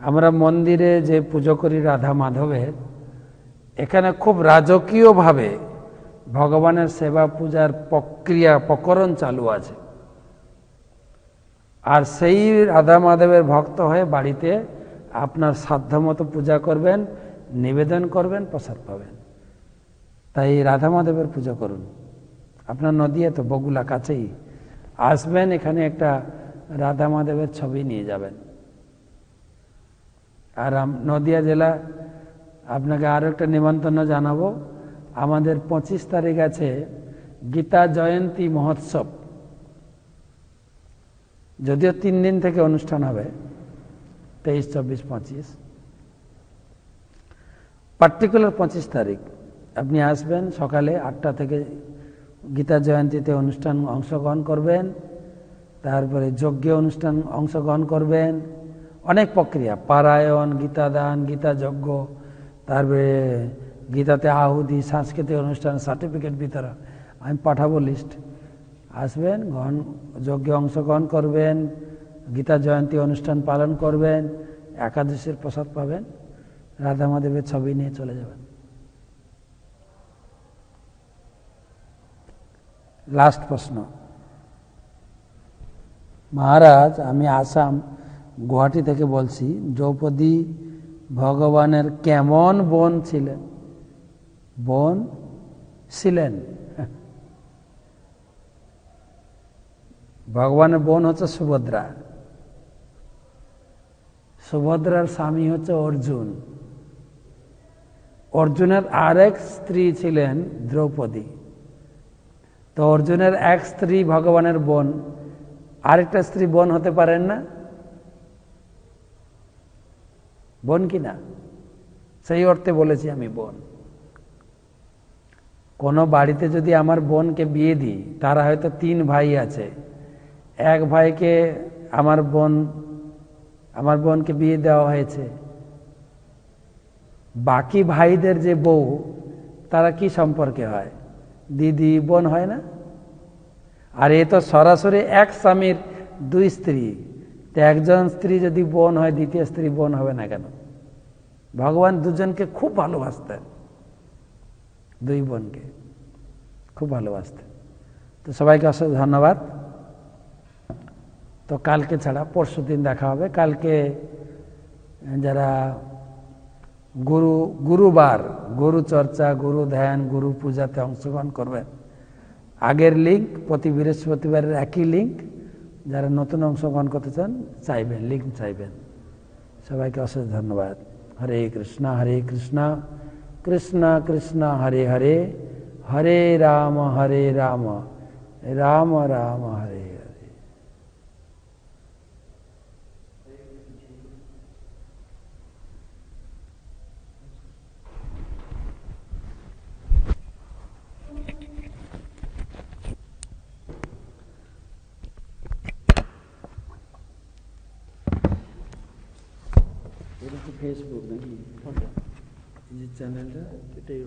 আমরা মন্দিরে যে পুজো করি রাধা মাধবের, এখানে খুব রাজকীয়ভাবে ভগবানের সেবা পূজার প্রকরণ চালু আছে। আর সেই রাধা মাধবের ভক্ত হয়ে বাড়িতে আপনার সাধ্যমতো পূজা করবেন, নিবেদন করবেন, প্রসাদ পাবেন। তাই রাধা মাধবের পুজো করুন। আপনার নদিয়া তো বগুলা কাছেই, আসবেন, এখানে একটা রাধা মাধবের ছবি নিয়ে যাবেন। আর নদিয়া জেলা আপনাকে আরও একটা নিমন্ত্রণ জানাবো, আমাদের 25 তারিখ আছে গীতা জয়ন্তী মহোৎসব। যদিও 3 দিন থেকে অনুষ্ঠান হবে, 23, 24, 25, পার্টিকুলার 25 তারিখ আপনি আসবেন সকালে 8টা থেকে গীতা জয়ন্তীতে অনুষ্ঠান অংশগ্রহণ করবেন। তারপরে যজ্ঞ অনুষ্ঠান অংশগ্রহণ করবেন। অনেক প্রক্রিয়া, পারায়ণ, গীতাদান, গীতা যজ্ঞ, তারপরে গীতাতে আহুতি, সাংস্কৃতিক অনুষ্ঠান, সার্টিফিকেট বিতরণ, আমি পাঠাবো লিস্ট। আসবেন, যজ্ঞে অংশগ্রহণ করবেন, গীতা জয়ন্তী অনুষ্ঠান পালন করবেন, একাদশীর প্রসাদ পাবেন, রাধা মাধবের ছবি নিয়ে চলে যাবেন। লাস্ট প্রশ্ন। মহারাজ, আমি আসাম গুয়াহাটি থেকে বলছি, দ্রৌপদী ভগবানের কেমন বোন ছিলেন? বোন ছিলেন? ভগবানের বোন হচ্ছে সুভদ্রা। সুভদ্রার স্বামী হচ্ছে অর্জুন। অর্জুনের আরেক স্ত্রী ছিলেন দ্রৌপদী। তো অর্জুনের এক স্ত্রী ভগবানের বোন, আরেকটা স্ত্রী বোন হতে পারেন না? বোন কি না? সেই অর্থে বলেছি আমি বোন। কোনো বাড়িতে যদি আমার বোনকে বিয়ে দিই, তারা হয়তো 3 ভাই আছে, এক ভাইকে আমার বোনকে বিয়ে দেওয়া হয়েছে, বাকি ভাইদের যে বউ, তারা কি সম্পর্কে হয়? দিদি বোন হয় না? আর এ তো সরাসরি এক স্বামীর 2 স্ত্রী। তো একজন স্ত্রী যদি বোন হয়, দ্বিতীয় স্ত্রী বোন হবে না কেন? ভগবান দুজনকে খুব ভালোবাসতেন, 2 বোনকে খুব ভালোবাসতেন। তো সবাইকে অসংখ্য ধন্যবাদ। তো কালকে ছাড়া পরশু দিন দেখা হবে। কালকে যারা গুরুবার গুরু চর্চা, গুরু ধ্যান, গুরু পূজাতে অংশগ্রহণ করবেন, আগের লিঙ্ক প্রতি বৃহস্পতিবারের একই লিঙ্ক, যারা নতুন অংশগ্রহণ করতে চান চাইবেন, লিঙ্ক চাইবেন। সবাইকে অশেষ ধন্যবাদ। হরে কৃষ্ণ কৃষ্ণ কৃষ্ণ হরে হরে, হরে রাম রাম রাম হরে হরে। এটা তো ফেসবুক নাকি, এই যে চ্যানেলটা, এটাই